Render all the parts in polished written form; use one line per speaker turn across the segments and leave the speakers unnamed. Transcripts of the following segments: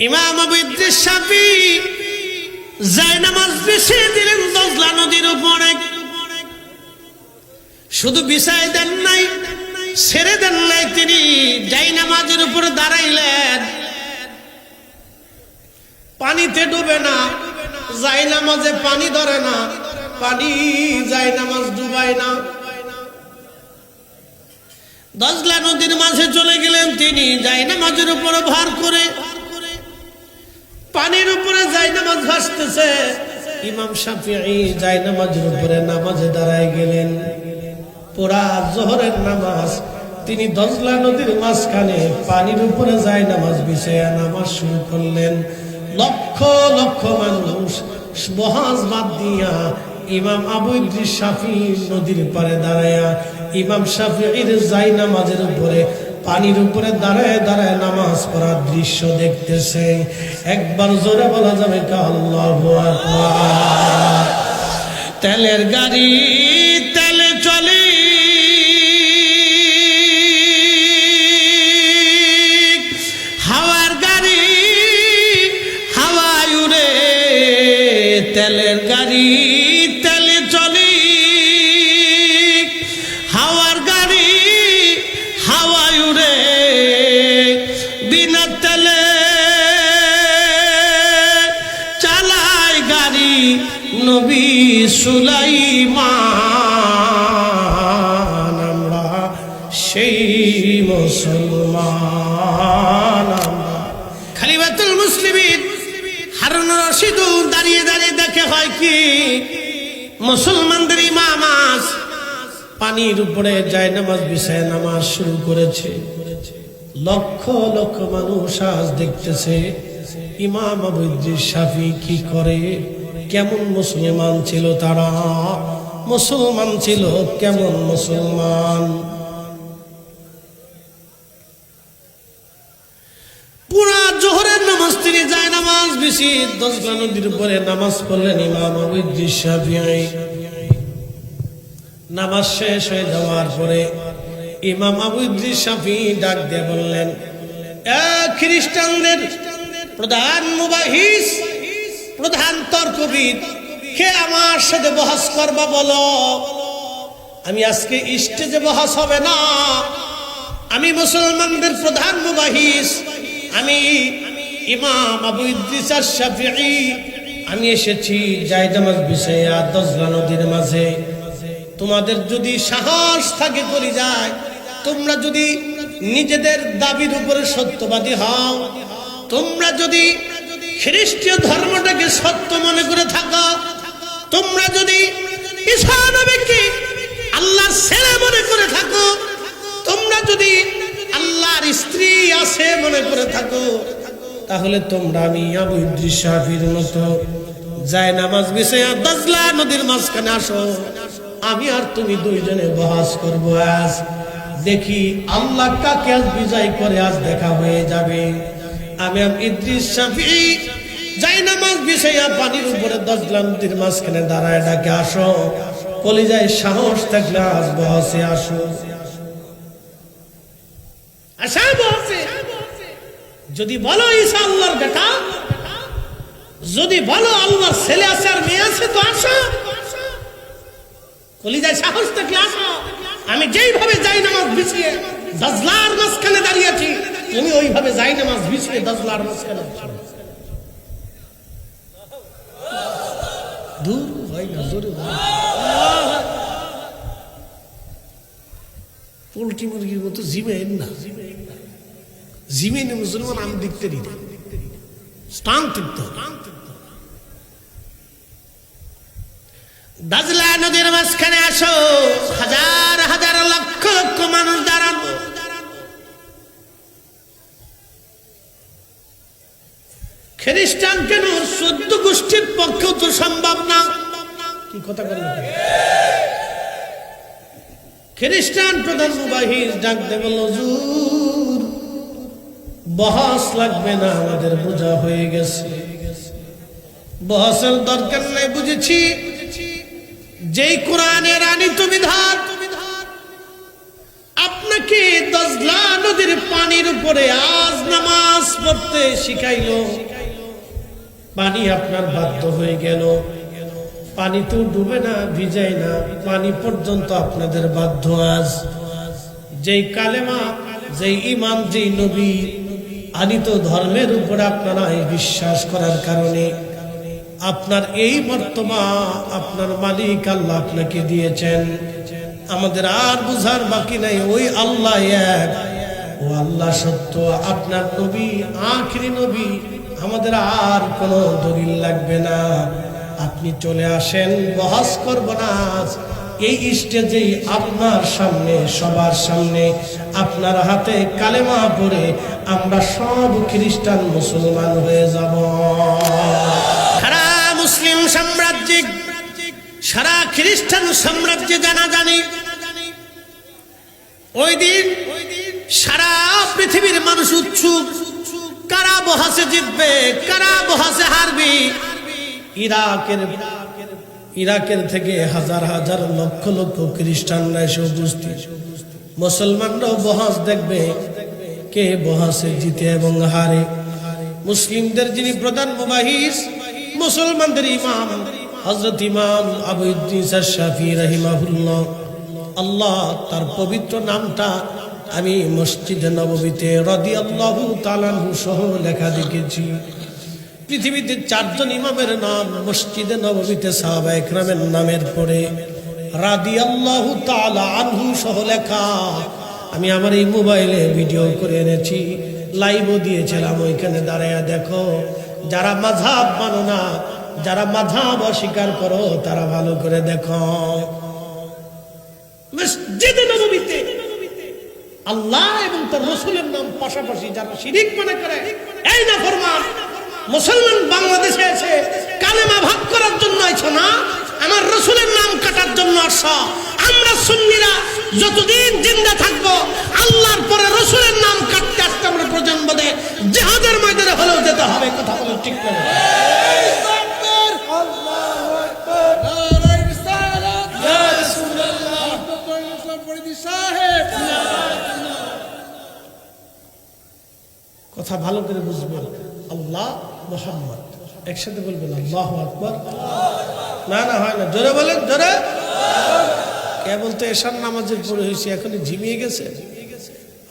ইমাম আবু ইদ্রিস শাফিঈ জায়নামাজ বিছিয়ে দিলেন দজলা নদীর উপরে। শুধু বিছায় দেন নাই, ছেড়ে দেন নাই, তিনি জায়নামাজের উপরে দাঁড়াইলেন। পানিতে ডুবে না, জায়নামাজে পানি ধরে না, পানি জায়নামাজ ডুবায় না। দজলা নদীর মাঝে চলে গেলেন তিনি, জায়নামাজের উপরে ভার করে। পানির উপরে জায়নামাজ ভাসতেছে। ইমাম শাফিঈ জায়নামাজের উপরে নামাজে দাঁড়ায় গেলেন। পুরা যোহরের নামাজ তিনি দজলা নদীর মাঝখানে পানির উপরে জায়নামাজ বিছায়া নামাজ শুরু করলেন। লক্ষ লক্ষ মানুষ বহাজ বাদ দিয়া ইমাম আবু ইদ্রিস শাফিঈ নদীর পারে দাঁড়ায়া ইমাম শাফিঈর জায়নামাজের উপরে পানির উপরে দাঁড়ায় দাঁড়ায় নামাজ পড়ার দৃশ্য দেখতেছে। একবার জোরে বলা যাবে কা আল্লাহু আকবার। তেলের গাড়ি তেলে চলে, হাওয়ার গাড়ি হাওয়ায় উড়ে। তেলের গাড়ি তেলে চলে, হাওয়ার গাড়ি হাওয়ায় উড়ে। বিনা তেলে চালায় গাড়ি নবী সুলাইমান। আমরা সেই মুসলমান। খলিফাতুল মুসলিমিন হারুন রশিদ দাঁড়িয়ে দাঁড়িয়ে দেখে হয় কি মুসলমানদের ইমাম আজ পানির উপরে জায়নামাজ বিছায় নামাজ শুরু করেছে। লক্ষ লক্ষ মানুষ আজ দেখতেছে ইমাম আবু ইদ্রিস শাফিঈ কি করে। কেমন মুসলমান ছিল তারা, মুসলমান ছিল কেমন মুসলমান। পুরা জোহরের নামাজ তিনি জায়নামাজ বিছিয়ে দজলা নদীর উপরে নামাজ পড়লেন ইমাম আবু ইদ্রিস শাফিঈ। নামাজ শেষ হয়ে যাওয়ার পরে ইমাম আবু ইদ্রিস শাফিঈ ডাক দিয়ে বললেন, খ্রিস্টানদের প্রধান মুবাহিস, প্রধান তর্কবিদ, কে আমার সাথে বহস করবা বলো। আমি আজকে স্টেজে বহস হবে না, আমি মুসলমানদের প্রধান মুবাহিস, আমি ইমাম আবু ইদ্রিস শাফিঈ। আমি এসেছি জায়নামাজ বিছাইয়া দজলা নদীর মাঝে। তোমাদের যদি সাহস থাকে করে যায়, তোমরা যদি নিজেদের দাবির উপরে সত্যবাদী হও, তোমরা যদি খ্রিস্টীয় ধর্মটাকে সত্য মনে করে থাকো, তোমরা যদি ঈসা নবীকে আল্লাহর ছেলে মনে করে থাকো, তোমরা যদি আল্লাহর স্ত্রী আছে মনে করে থাকো, তাহলে তোমরা আমি আবু ইদ্রিস শাফিঈর মতো জায়নামাজ বিছাইয়া দজলা নদীর মাঝখানে আসো। আমি আর তুমি দুইজনে বহাস করব। আজ দেখি আল্লাহ কাকে আজ বিজয় করে, আজ দেখা হয়ে যাবে। আমি ইদ্রিস শাফিঈ জায়নামাজ বিছাইয়া পানির উপরে দজলা নদীর মাঝখানে দাঁড়ায় ডাকে, আসো, কলিজায় সাহস থাকলে আজ বহাসে আসো। আশা বহাসে যদি বলো ঈসা আল্লাহর বেটা, যদি বলো আল্লাহর ছেলে আছে আর মেয়ে আছে, তো আসো, কলিজায় সাহস থাকলে আসো। আমি যেইভাবে জায়নামাজ বিছিয়ে দজলার মাঝখানে দাঁড়িয়েছি, তুমি ওইভাবে জায়নামাজ বিছিয়ে দজলার মাঝখানে দূর হয় না, জোরে পোল্ট্রি মুরগির মতো জিমেন না, জিমেনে মুসলমান আমি দেখতে দিই না, স্টান তিক্ত। দজলা নদীর মাঝখানে আসো, হাজার হাজার লক্ষ লক্ষ মানুষ দাঁড়ানো। খ্রিস্টান কেন, 14 গোষ্ঠীর পক্ষেও তো সম্ভব না। কি কথা বলেন? খ্রিস্টান প্রধান মুবাহিস ডাক দে বলল, হুজুর বহস লাগবে না, আমাদের বোঝা হয়ে গেছে, বহসের দরকার নাই, বুঝেছি। যেই কোরআনের আনিত বিধান আমাকে দজলা নদীর পানির উপরে আজ নামাজ পড়তে শিখাইলো। পানি আপনার বাধ্য হয়ে গেল, পানি তো ডুবে না, ভিজায় না, পানি পর্যন্ত আপনাদের বাধ্য। আজ যেই কালেমা, যেই ইমাম, যেই নবী আনিত ধর্মের উপরে আপনারা বিশ্বাস করার কারণে আপনার এই মর্তবা আপনার মালিক আল্লাহ আপনাকে দিয়েছেন। আমাদের আর বুঝার বাকি নাই, ওই আল্লাহ এক, ও আল্লাহ সত্য, আপনার নবী আখিরি নবী, আমাদের আর কোনো দলিল লাগবে না। আপনি চলে আসেন, বহস করব না। এই স্টেজেই আপনার সামনে, সবার সামনে আপনার হাতে কালেমা পড়ে আমরা সব খ্রিস্টান মুসলমান হয়ে যাব। সারা মুসলিম সাম্রাজ্যিক, সারা খ্রিস্টান সাম্রাজ্যে জানা জানি ওই দিন সারা পৃথিবীর মানুষ উৎসুক, কারা বহাসে জিতবে, কারা বহাসে হারবে। ইরাকের থেকে হাজার হাজার লক্ষ লক্ষ খ্রিস্টানরা এসে উপস্থিত। মুসলমানরাও বহাস দেখবে কে বহাসে জিতে এবং হারে। মুসলিমদের যিনি প্রধান মুবাহিস, মুসলমানদের ইমাম হযরত ইমাম আবু ইদ্রিস আশ-শাফি রাহিমাহুল্লাহ, আল্লাহ তার পবিত্র নামটা আমি মসজিদে নববীতে রাদিয়াল্লাহু তাআলা আনহু সহ লেখা দেখেছি। পৃথিবীতে 4 জন ইমামের নাম মসজিদে নববীতে সাহাবায়ে কেরামের নামের পরে রাদিয়াল্লাহু তাআলা আনহু সহ লেখা। আমি আমার এই মোবাইলে ভিডিও করে এনেছি, লাইভও দিয়েছিলাম, ওইখানে দাঁড়ায়া দেখো। যারা মাযহাব মানো না, যারা মাযহাব অস্বীকার করো, তারা ভালো করে দেখো। মসজিদে নববীতে আল্লাহ এবং তার রাসূলের নাম পাশাপাশি যারা শিরিক মনে করে, এই না ফরমান মুসলমান বাংলাদেশে এসে কালেমা ভাগ করার জন্য আইছো না, আমার রাসূলের নাম কাটার জন্য আসছো। আমরা সুন্নিরা যতদিন জিন্দা থাকবো আল্লাহর পরে রাসূলের নাম কাটতে আসতে আমরা প্রজন্ম দেয় জিহাদের ময়দানে হলেও যেতে হবে। কথা বলে ঠিক না? কথা ভালো করে বুঝবেন। আল্লাহ মুহাম্মদ একসাথে বলবেন আল্লাহু আকবার। না না হয় না, জোরে বলেন, জোরে। কেবল তো এশার নামাজের পরে হয়েছে, এখনই ঝিমিয়ে গেছে।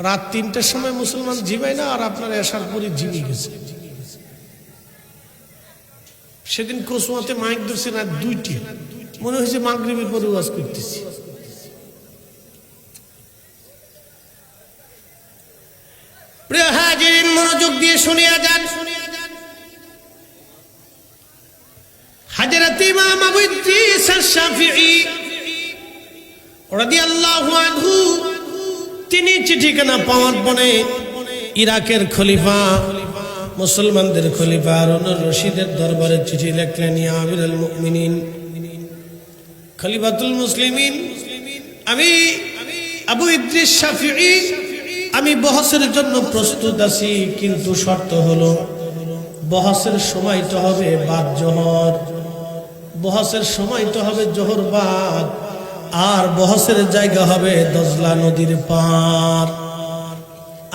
রাত 3টার সময় মুসলমান ঝিমায় না, আর আপনার এশার পরে ঝিমিয়ে গেছে। সেদিন কসুয়াতে মাইক ধরছে না 2টি, মনে হয়েছে মাগরিবের পরে ওয়াজ করতেছি। প্রিয় হাজিরিন, মনোযোগ দিয়ে শুনিয়া যান। হযরত ইমাম আবু ইদ্রিস আশ-শাফিঈ রাদিয়াল্লাহু আনহু তিনি চিঠিখানা পাওয়ার পরে ইরাকের খলিফা, মুসলমানদের খলিফা হারুনুর রশিদের দরবারে চিঠি লিখলেন। ইয়া আমিরুল মুমিনিন, খলিফাতুল মুসলিমিন, আমি আবু ইদ্রিস শাফিঈ, আমি বহসের জন্য প্রস্তুত আছি, কিন্তু শর্ত হলো বহসের সময়টা হবে বাদ জোহর, বহসের সময়টা হবে জোহর বাদ, আর বহসের জায়গা হবে দজলা নদীর পার।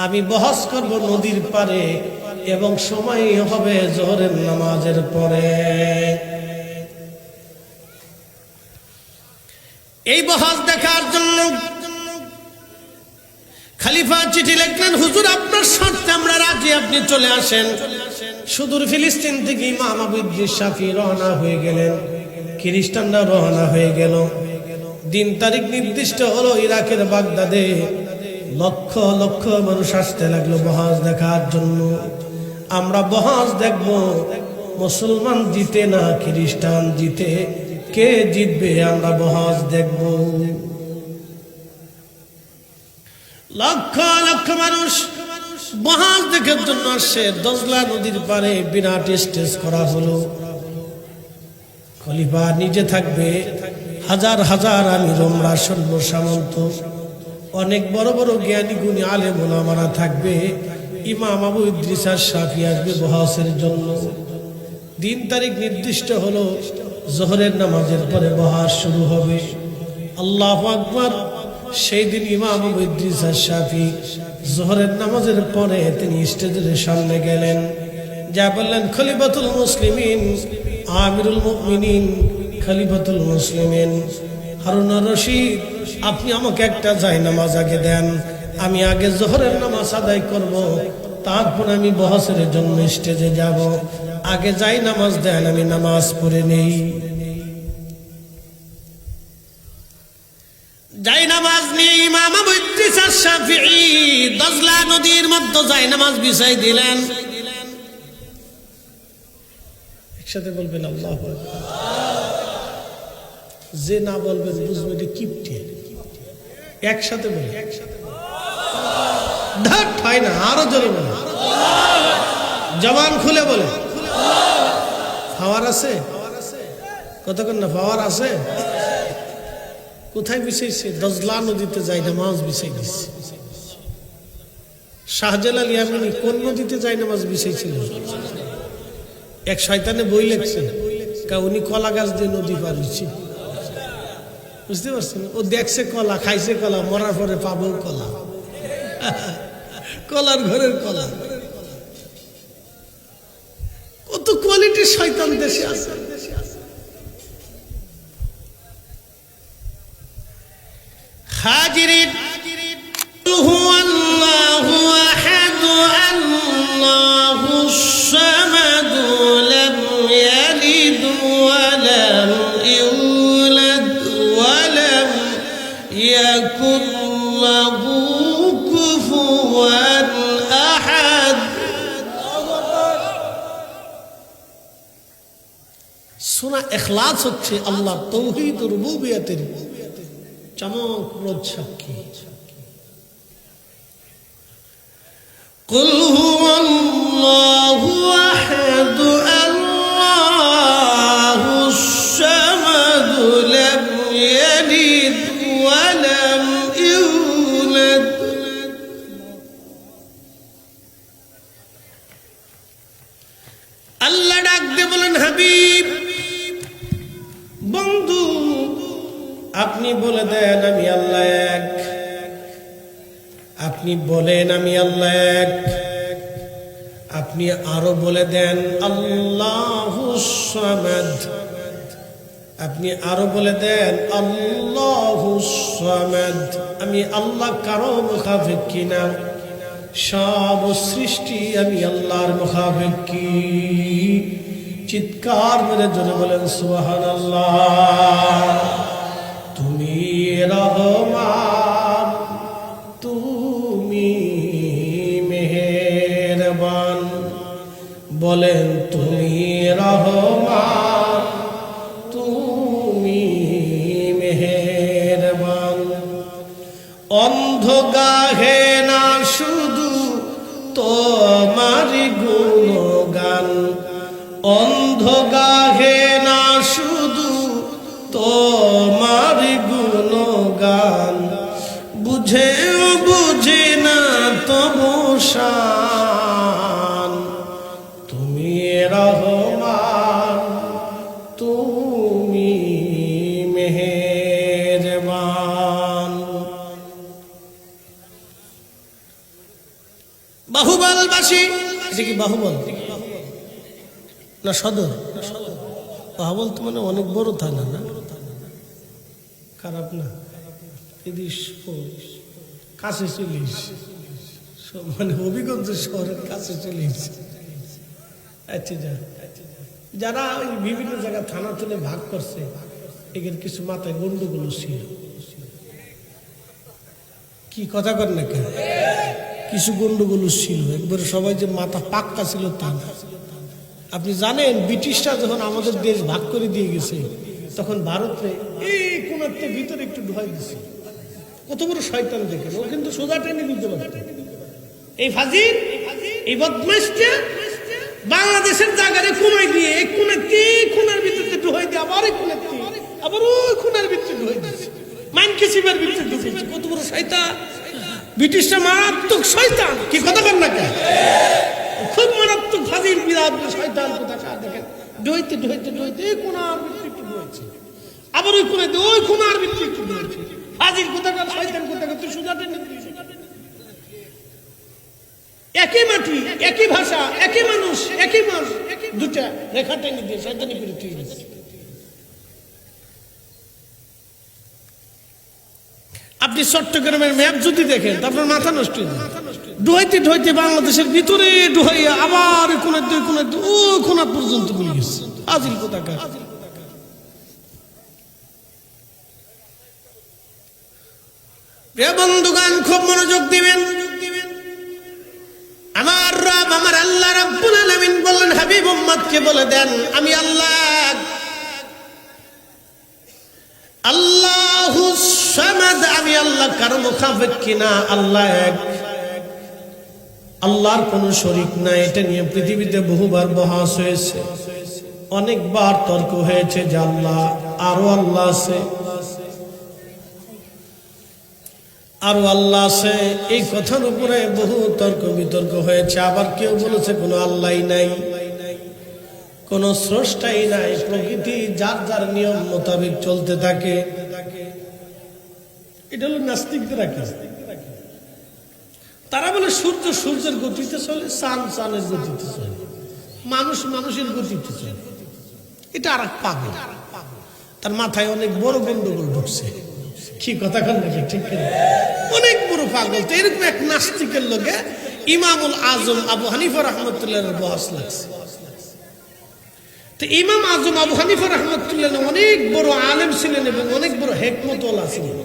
আমি বহস করব নদীর পারে এবং সময় হবে জোহরের নামাজের পরে। এই বহস দেখার জন্য খলিফা চিঠি লিখলেন, হুজুর আপনার শর্তে আমরা রাজি, আপনি চলে আসেন। সুদূর ফিলিস্তিন থেকে ইমাম আবু ইদ্রিস শাফিঈ রওনা হয়ে গেলেন, খ্রিস্টানরা রওনা হয়ে গেল। দিন তারিখ নির্দিষ্ট হলো, ইরাকের বাগদাদে লক্ষ লক্ষ মানুষ আসতে লাগলো বহস দেখার জন্য। আমরা বহস দেখব, মুসলমান জিতে না খ্রিস্টান জিতে, কে জিতবে আমরা বহস দেখব। লক্ষ লক্ষ মানুষ বহস দেখার জন্য আসছে। দজলা নদীর পারে বিরাট স্টেজ করা হলো। খলিফা নিজে থাকবে, হাজার হাজার আমির ওমরা সর্বসামন্ত, অনেক বড় বড় জ্ঞানী গুণী আলেম ওলামারা থাকবে। ইমাম আবু ইদ্রিস আশ-শাফিঈ আসবে বহসের জন্য। দিন তারিখ নির্দিষ্ট হলো, জোহরের নামাজের পরে বহস শুরু হবে। আল্লাহু আকবার। সেই দিন ইমাম আবু ইদ্রিস আশ-শাফিঈ যোহরের নামাজের পরে তিনি স্টেজের সামনে গেলেন, যা বললেন, খলিফাতুল মুসলিমিন, আমিরুল মুমিনিন, খলিফাতুল মুসলিমিন হারুন আর-রশিদ, আপনি আমাকে একটা জায়নামাজ আগে দেন, আমি আগে যোহরের নামাজ আদায় করব, তারপর আমি বহসের জন্য স্টেজে যাব। আগে জায়নামাজ দেন, আমি নামাজ পড়ে নেই। জায়নামাজ নিয়ে ইমাম আবু ইদ্রিস আশ-শাফিঈ দজলা নদীর মধ্যে জায়নামাজ বিছাই দিলেন। একসাথে বলবেন আল্লাহু আকবার। যে না বলবেন বুঝবে এটা কিপটে। একসাথে বলে, ধর হয় না, আরো জোরে বলে, জবান খুলে বলে। পাওয়ার আছে কতক্ষণ না? পাওয়ার আছে। কোথায় বিছাইছে? দজলা নদীতে জায়নামাজ বিছাই দিচ্ছে। শাহজালাল ইয়ামানি কোন নদীতে জায়নামাজ বিছাইছিল? এক শয়তানে বই লেখছে, উনি কলা গাছ দিয়ে নদী পার হচ্ছে। বুঝতে পারছেন? ও দেখছে কলা, খাইছে কলা, মরার পরে পাবো কলা, কলার ঘরের কলা। কত কোয়ালিটির শয়তান দেশে আছে। হাজিরিন, হুয়াল্লাহু আহাদ, আল্লাহুস সামাদ, লাম ইয়ালিদ ওয়া লাম ইউলাদ ওয়া লাম ইয়াকুন লাহু কুফুওয়ান আহাদ। সূরা ইখলাস হচ্ছে আল্লাহর তাওহীদ ও রুবুবিয়তের চমকপ্রদ সাক্ষী। কুল হুয়াল্লাহু আহাদ, আল্লাহুস সামাদ, লাম ইয়ালিদ ওয়া লাম ইউলাদ। আল্লাহ ডাক দিয়ে বলেন, হাবিব, বন্ধু, আপনি বলে দেন আমি আল্লাহ এক। আপনি বলেন আমি আল্লাহ এক। আপনি আরো বলে দেন আল্লাহুস সামাদ। আপনি আরো বলে দেন আল্লাহুস সামাদ। আমি আল্লাহ কারো মুখাপেক্ষী না, সব সৃষ্টি আমি আল্লাহর মুখাপেক্ষী। চিৎকার মেরে জোরে বলেন সুবহানাল্লাহ। তুমি রহমান, তুমি মেহেরবান, বলেন তুমি রহমান, তুমি মেহেরবান। অন্ধ গাহে না শুধু তোমার গুণগান, অন্ধ গাহে না শুধু তোমার গুণগান, বুঝেও বুঝে না তবু শান। তুমি রহমান, তুমি মেহেরবান। বাহুবলবাসী, এটা কি বাহুবল না সদর? বাহুবল তো মানে অনেক বড় থানা না, খারাপ না। এদিস কাছে চলে এসছে, মানে হবিগঞ্জ শহরের কাছে চলে এসছে। আচ্ছা, যারা ওই বিভিন্ন জায়গায় থানা তুলে ভাগ করছে, এদের কিছু মাথায় গন্ডগোল ছিল। কি কথা কর না কেন? কিছু গন্ডগোল ছিল, একবারে সবাই যে মাথা পাক্কা ছিল তা না। আপনি জানেন ব্রিটিশরা যখন আমাদের দেশ ভাগ করে দিয়ে গেছে, তখন ভারতে এই কোনাতে ভিতরে একটু ঢুকাই দিছে। কত বড় শয়তান দেখেন, ও কিন্তু সোজা টেনে দিতে পারত। এই ফাজিল, এই বদমাইশটা বাংলাদেশের জায়গায় কোনায় দিয়ে এক কোনাতে কোনার ভিতরে ঢুকাই দিয়ে আবার এক কোনাতে আবার ওই কোনার ভিতরে ঢুকাই দিচ্ছে, মাইনকে সিবার ভিতরে ঢুকেছে। কত বড় শয়তান! ব্রিটিশরা মারাত্মক শয়তান। কি কথা কর না কেন? খুব মারাত্মক ফাজিল, বিরাট শয়তান। কোথা কার দেখেন ঢুইতে ঢুইতে ঢুইতে কোনার ভিতরে একটু ঢুকেছে, আবার ওই কোনাতে ওই কোনার ভিতরে একটু ঢুকেছে। ফাজিল কোথাকার, শয়তান কোথাকার, তুই সোজা টেনে দিবি। একই মাটি, একই ভাষা, একই মানুষ, একই মাস, দুটা রেখা টেনে দিয়ে শয়তানি করে তুই গেছিস। আপনি চট্টগ্রামের ম্যাপ যদি দেখেন আপনার মাথা নষ্ট হয়ে যাবে। ডুহাইতে ডুহাইতে বাংলাদেশের ভিতরে ডুহাইয়া আবার কোনা পর্যন্ত বলে গেছে। আজিল কোথাকার। প্রিয় বন্ধুগণ, খুব মনোযোগ দিবেন। আমার রব, আমার আল্লাহ রাব্বুল আলামিন বললেন, হাবিব উম্মতকে বলে দেন, আমি আল্লাহ, আল্লাহু সামাদ, আমি আল্লাহ কারো মুখাপেক্ষী না, আল্লাহ এক, আল্লাহর কোনো শরীক নাই। এটা নিয়ে পৃথিবীতে বহুবার বহাস হয়েছে, অনেকবার তর্ক হয়েছে যে আল্লাহ, আরো আল্লাহ আছে, আরো আল্লাহ আছে। এই কথার উপরে বহু তর্ক বিতর্ক হয়েছে। আবার কেউ বলেছে কোনো আল্লাহই নাই, কোন স্রষ্টাই নাই, প্রকৃতি যার যার নিয়ম মোতাবেক চলতে থাকে। এটা হলো নাস্তিকদের আকিদা। তারা বলে সূর্য সূর্যের গতিতে চলে, চাঁদ চাঁদের গতিতে চলে, মানুষ মানুষের গতিতে চলে। এটা আর এক পাগল, তার মাথায় অনেক বড় গন্ডগোল ঢুকছে। কি কথা কন নাকি? ঠিক কিনা? অনেক বড় পাগল। তো এরকম এক নাস্তিকের লোকে ইমামুল আজম আবু হানিফা রাহমাতুল্লাহর বহস লাগছে। তো ইমাম আজম আবু হানিফা রাহমাতুল্লাহ অনেক বড় আলেম ছিলেন এবং অনেক বড় হিকমতওয়ালা ছিলেন।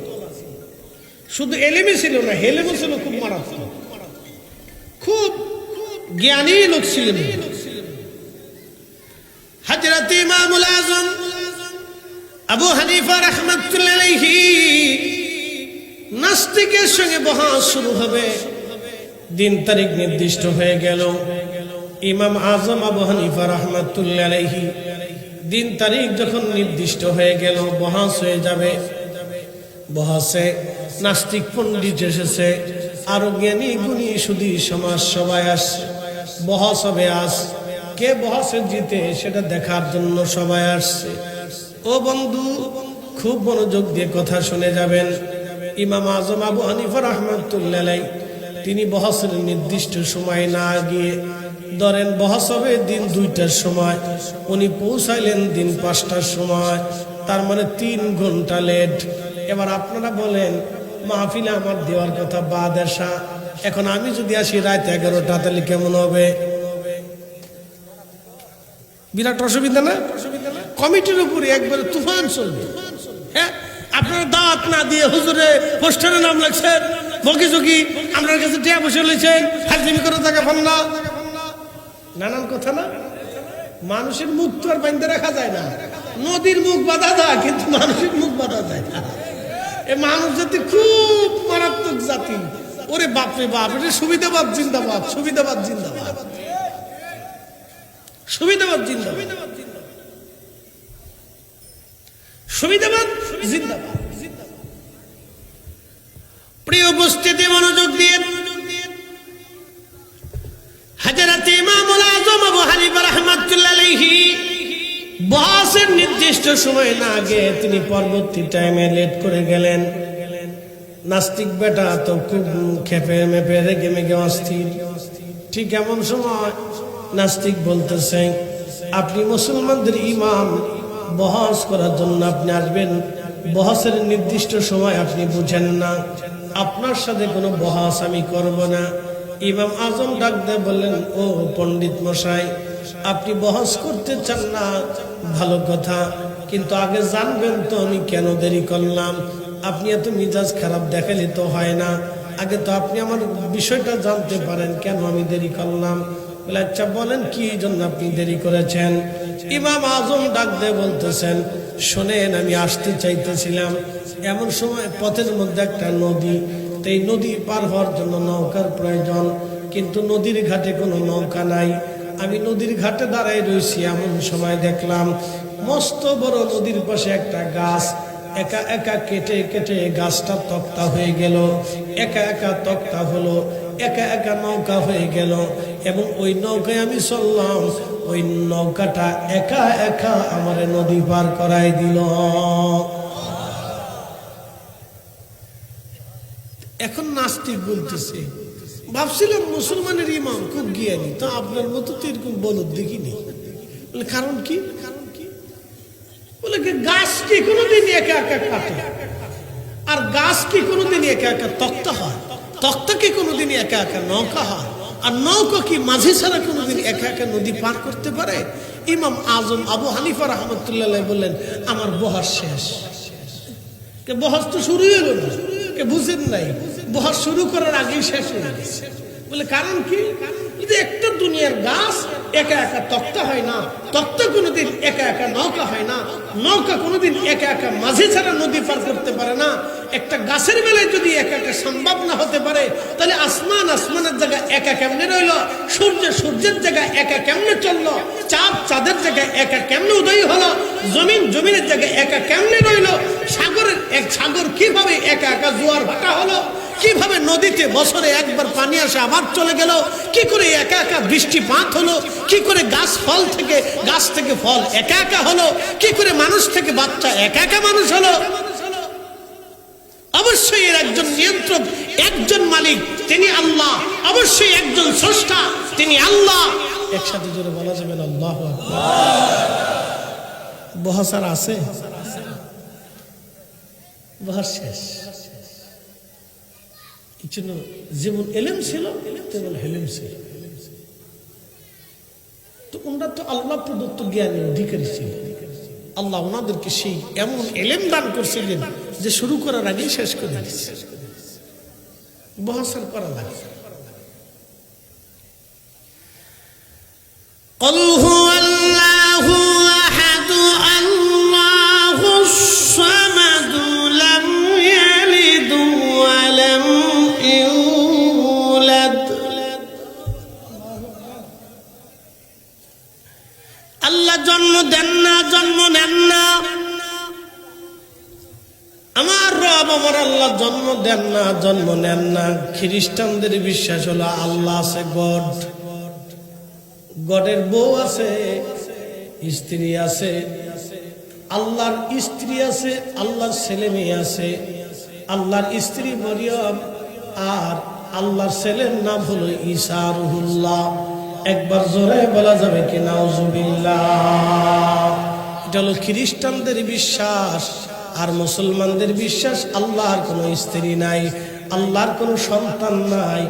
শুধু এলেমই ছিল না, হেলেমও ছিল খুব মারাত্মক, খুব জ্ঞানী লোক ছিলেন। হযরত ইমামুল আজম আবু হানিফা রাহমাতুল্লাহ আলাইহি নাস্তিকের সঙ্গে বহস শুরু হবে। দিন তারিখ নির্দিষ্ট হয়ে গেল। ইমাম আজম আবু হানিফা রাহমাতুল্লাহ আলাইহি দিন তারিখ যখন নির্দিষ্ট হয়ে গেল, বহস হয়ে যাবে। বহসে নাস্তিক পণ্ডিত এসেছে, আরো জ্ঞানী গুণী সুধী সমাজ সবাই আসছে। বহস হবে আজ, কে বহসে জিতে সেটা দেখার জন্য সবাই আসছে। ও বন্ধু, খুব মনোযোগ দিয়ে কথা শুনে যাবেন। ইমাম আজম আবু হানিফা রাহমাতুল্লাহ আলাইহি তিনি বহসের নির্দিষ্ট সময় না গিয়ে, ধরেন বহস হবে দিন 2টার সময়, উনি পৌঁছাইলেন দিন 5টার সময়, তার মানে 3 ঘন্টা লেট। এবার আপনারা বলেন, মাহফিলে আমার দেওয়ার কথা বাদ আসা, এখন আমি যদি আসি রাত 11টা, তাহলে কেমন হবে? বিরাট অসুবিধা না? কমিটির উপরে একবারে তুফান চলবে। হ্যাঁ, আপনারা দাওয়াত না দিয়ে হুজুরে পোস্টারে নাম লাগছেন, বকিঝকি আপনার কাছে টিয়া বসে লইছেন, হাজিমি করে টাকা পান না, নানান কথা না। মানুষের মুখ তো আর বাইন্ধে রাখা যায় না। নদীর মুখ বাঁধা যায়, কিন্তু মানুষের মুখ বাঁধা যায় না। এ মানুষ জাতি খুব মারাত্মক জাতি। ওরে বাপরে বাপ, এটা সুবিধাবাদ জিন্দাবাদ, সুবিধাবাদ জিন্দাবাদ, সুবিধাবাদ জিন্দাবাদ, সুবিধাবাদ জিন্দাবাদ। প্রিয় উপস্থিতি, মনোযোগ দিয়ে হযরত ইমামুল আজম আবু হানিফা রাহমাতুল্লাহ আলাইহি বহসের নির্দিষ্ট সময় না আগে তিনি পরবর্তী টাইমে লেট করে গেলেন। নাস্তিক বেটা তো খুব খেপে মেপে রেগে মেগে অস্থির। ঠিক এমন সময় নাস্তিক বলতেছে, আপনি মুসলমানদের ইমাম, বহস করার জন্য আপনি আসবেন, বহসের নির্দিষ্ট সময় আপনি বুঝেন না, আপনার সাথে কোনো বহস আমি করব না। ইমাম আজম ডাক দিয়ে বললেন, ও পণ্ডিত মশাই, আপনি বহস করতে চান না, ভালো কথা, কিন্তু আগে জানবেন তো আমি কেন দেরি করলাম। আপনি এত মিজাজ খারাপ দেখালে তো হয় না, আগে তো আপনি আমার বিষয়টা জানতে পারেন কেন আমি দেরি করলাম। বলে, আচ্ছা বলেন কি জন্য আপনি দেরি করেছেন? ইমাম আজম ডাক দিয়ে বলতেছেন, শোনেন, আমি আসতে চাইতেছিলাম, এমন সময় পথের মধ্যে একটা নদী, তো এই নদী পার হওয়ার জন্য নৌকার প্রয়োজন, কিন্তু নদীর ঘাটে কোনো নৌকা নাই। আমি নদীর ঘাটে দাঁড়াই রয়েছি, এমন সময় দেখলাম মস্ত বড় নদীর পাশে একটা গাছ, একা একা কেটে কেটে গাছটা তক্তা হয়ে গেল, একা একা তক্তা হলো, একা একা নৌকা হয়ে গেল, এবং ওই নৌকায় আমি চললাম, ওই নৌকাটা একা একা আমার নদী পার করাই দিল। এখন নাস্তিক বলতেছে। ভাবছিলাম মুসলমানের ইমাম খুব জ্ঞানী, তো আপনার মতো তো এরকম বলদ দেখিনি। বলে কারণ কি? বলে গাছ কি কোনোদিন একা একা কাটে? আর গাছ কি কোনোদিন একা একা তক্তা হয়? তক্তা কি কোনোদিন একা একা নৌকা হয়? আর নৌকা কি মাঝি ছাড়া কোনোদিন একা একা নদী পার করতে পারে? ইমাম আজম আবু হানিফা রাহমাতুল্লাহ বললেন, আমার বহাস শেষ। বহাস তো শুরুই হলো না, বুঝেন নাই? বহাস শুরু করার আগেই শেষ হয়ে গেছে। বলে কারণ কি? একটা দুনিয়ার গাছ একা একা তক্তা হয় না, তক্তা কোনোদিন একা একা নৌকা হয় না, নৌকা কোনোদিন একা একা মাঝি ছাড়া নদী পার করতে পারে না। একটা গাছের বেলায় যদি একা একা সম্ভব না হতে পারে, তাহলে আসমান আসমানের জায়গায় একা কেমনে রইল? সূর্য সূর্যের জায়গায় একা কেমনে চললো? চাঁদ চাঁদের জায়গায় একা কেমনে উদয় হলো? জমিন জমিনের জায়গায় একা কেমনে রইল? সাগরের এক সাগর কিভাবে একা একা জোয়ার ভাটা হলো? কিভাবে নদীতে বছরে একবার পানি আসে আবার চলে গেল? কি করে একা একা বৃষ্টিপাত হলো? কি করে গাছ থেকে ফল একা একা হলো? কি করে মানুষ থেকে বাচ্চা একা একা মানুষ হলো? অবশ্যই এর একজন নিয়ন্ত্রক, একজন মালিক, তিনি আল্লাহ। অবশ্যই একজন স্রষ্টা, তিনি আল্লাহ। একসাথে জোরে বলা যাবে না আল্লাহু আকবার। বহাসার আছে, বহাস শেষ। যেমন এলেম ছিল তেমন হেলেম ছিল। তো ওনারা তো আল্লাহ প্রদত্ত জ্ঞানের অধিকারী ছিল। আল্লাহ ওনাদেরকে সেই এমন এলেম দান করছিলেন যে শুরু করার আগেই শেষ করে দিচ্ছে। বহাসার করা লাগে। قل هو الله أحد الله الصمد لم يلد ولم يولد। আল্লাহ জন্ম দেন না, জন্ম নেন না। আমার রব আমার আল্লাহ জন্ম দেন না, জন্ম নেন না। খ্রিস্টানদের বিশ্বাস হলো আল্লাহ আছে, গড। গডের বউ আছে, স্ত্রী আছে, আল্লাহর স্ত্রী আছে, আল্লাহর ছেলে মেয়ে আছে। আল্লাহর স্ত্রী মরিয়ম আর আল্লাহর ছেলের নাম হলো ঈসা রুহুল্লাহ। একবার জোরে বলা যাবে কি নাউজুবিল্লাহ? এটা হলো খ্রিস্টানদের বিশ্বাস। আর মুসলমানদের বিশ্বাস আল্লাহর কোনো স্ত্রী নাই, আল্লাহর কোনো সন্তান নাই।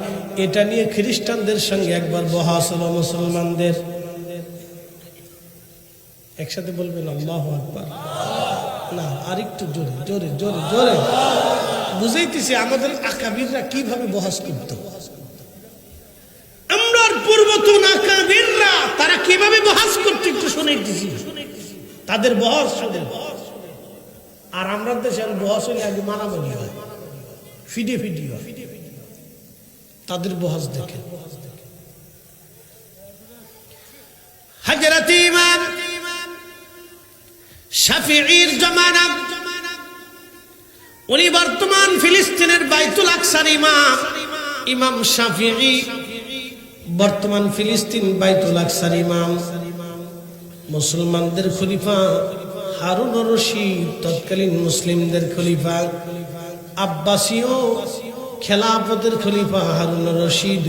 এটা নিয়ে খ্রিস্টানদের সঙ্গে একবার বহাস হলো মুসলমানদের। একসাথে বলবেন আল্লাহু আকবার। না, আরেকটু জোরে জোরে জোরে জোরে বুঝাইতেছি আমাদের আকাবিররা কিভাবে বহাস করত। আমরার পূর্বতন আকাবিররা তারা কিভাবে বহাস করত একটু শুনাইতেছি। তাদের বহাস শুনে। আর আমরা দেশে বহাস হলে আগে মারামারি হয়, ফিডে ফিডি হয়। তাদের বহাস দেখে হযরত ইমাম শাফিঈর জামানা, উনি বর্তমান ফিলিস্তিনের বাইতুল আকসার ইমাম। ইমাম শাফিঈ বর্তমান ফিলিস্তিন বাইতুল আকসার ইমাম। মুসলমানদের খলিফা হারুন রশিদ তৎকালীন মুসলিমদের খলিফা। আব্বাসীয় খেলাফতের খলিফা হারুন রশিদ।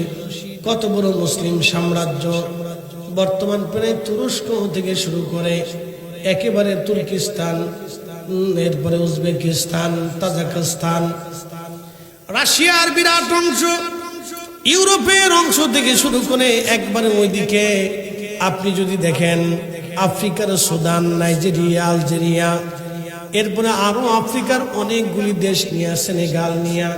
কত বড় মুসলিম সাম্রাজ্য! বর্তমান প্রায় তুরস্ক থেকে শুরু করে একেবারে তুর্কিস্তান, এরপরে উজবেকিস্তান, তাজিকিস্তান, রাশিয়ার বিরাট অংশ, ইউরোপের অংশ থেকে শুরু করে একবারে ওইদিকে আপনি যদি দেখেন আফ্রিকার সুদান, নাইজেরিয়া, আলজেরিয়া, এরপরে আরো আফ্রিকার অনেকগুলি দেশ নিয়ে, সেনেগাল নিয়ে,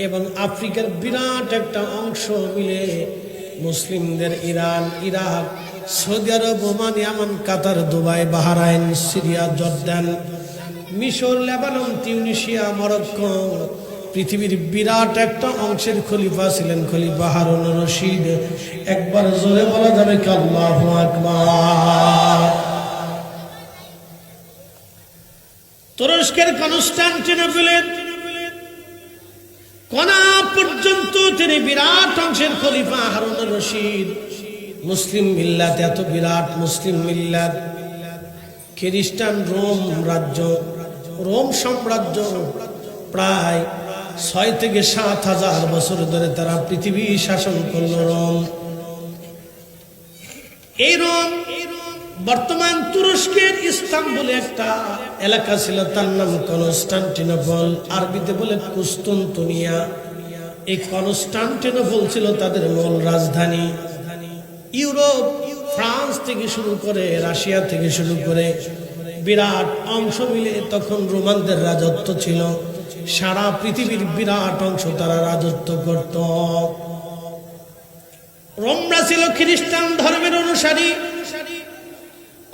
এবং আফ্রিকার বিরাট একটা অংশ মিলে মুসলিমদের ইরান, ইরাক, সৌদি আরব, ওমান, ইয়ামান, কাতার, দুবাই, বাহরাইন, সিরিয়া, জর্দান, মিশর, লেবানন, তিউনিসিয়া, মরক্কো, পৃথিবীর বিরাট একটা অংশের খলিফা ছিলেন খলিফা হারুন রশিদ। একবার জোরে বলা যাবে কি আল্লাহু আকবার। তুরস্কের কনস্টান্টিনোপলের কোনা পর্যন্ত তিনি বিরাট অংশের খলিফা হারুন রশিদ। মুসলিম মিল্লাত, এত বিরাট মুসলিম মিল্লাত, খ্রিস্টান রোম রাজ্য, রোম সাম্রাজ্য প্রায় 6 থেকে 7,000 বছর ধরে তারা পৃথিবী শাসন করল রোম। এই রোম বর্তমান তুরস্কের ইস্তাম্বুলে একটা এলাকা ছিল, তার নাম কনস্টান্টিনোপল, আরবিতে বলে কুস্তুনতুনিয়া। এই কনস্টান্টিনোপল ছিল তাদের মূল রাজধানী। ইউরোপ, ফ্রান্স থেকে শুরু করে, রাশিয়া থেকে শুরু করে বিরাট অংশ মিলে তখন রোমানদের রাজত্ব ছিল। সারা পৃথিবীর বিরাট অংশ তারা রাজত্ব করত। রোমরা ছিল খ্রিস্টান ধর্মের অনুসারী।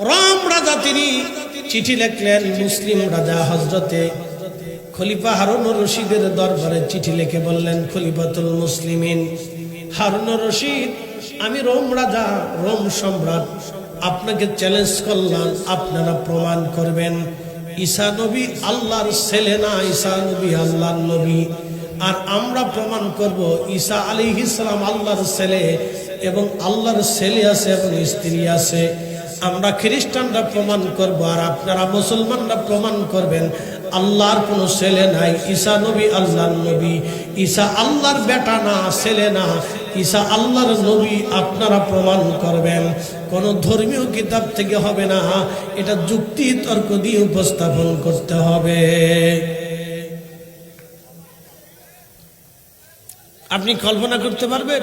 রোম রাজা তিনি চিঠি লিখলেন, মুসলিম রাজা হযরতে খলিফা হারুনুর রশিদের দরবারে চিঠি লিখে বললেন, খলিফাতুল মুসলিমিন হারুনুর রশিদ, আমি রোম রাজা, রোম সম্রাট, আপনাকে চ্যালেঞ্জ করলাম, আপনারা প্রমাণ করবেন ঈসা নবী আল্লাহর ছেলে না, ঈসা নবী আল্লাহর নবী। আর আমরা প্রমাণ করব ঈসা আলাইহিস সালাম আল্লাহর ছেলে, এবং আল্লাহর ছেলে আছে এবং স্ত্রী আছে। আমরা খ্রিস্টানরা প্রমাণ করব, আর আপনারা মুসলমানরা প্রমাণ করবেন আল্লাহর কোনো ছেলে নাই, ঈসা নবী আল্লাহর নবী। ঈসা আল্লাহর বেটা না, ছেলে না, ঈসা আল্লাহর নবী। আপনারা প্রমাণ করবেন, কোনো ধর্মীয় কিতাব থেকে হবে না, এটা যুক্তি তর্ক দিয়ে উপস্থাপন করতে হবে। আপনি কল্পনা করতে পারবেন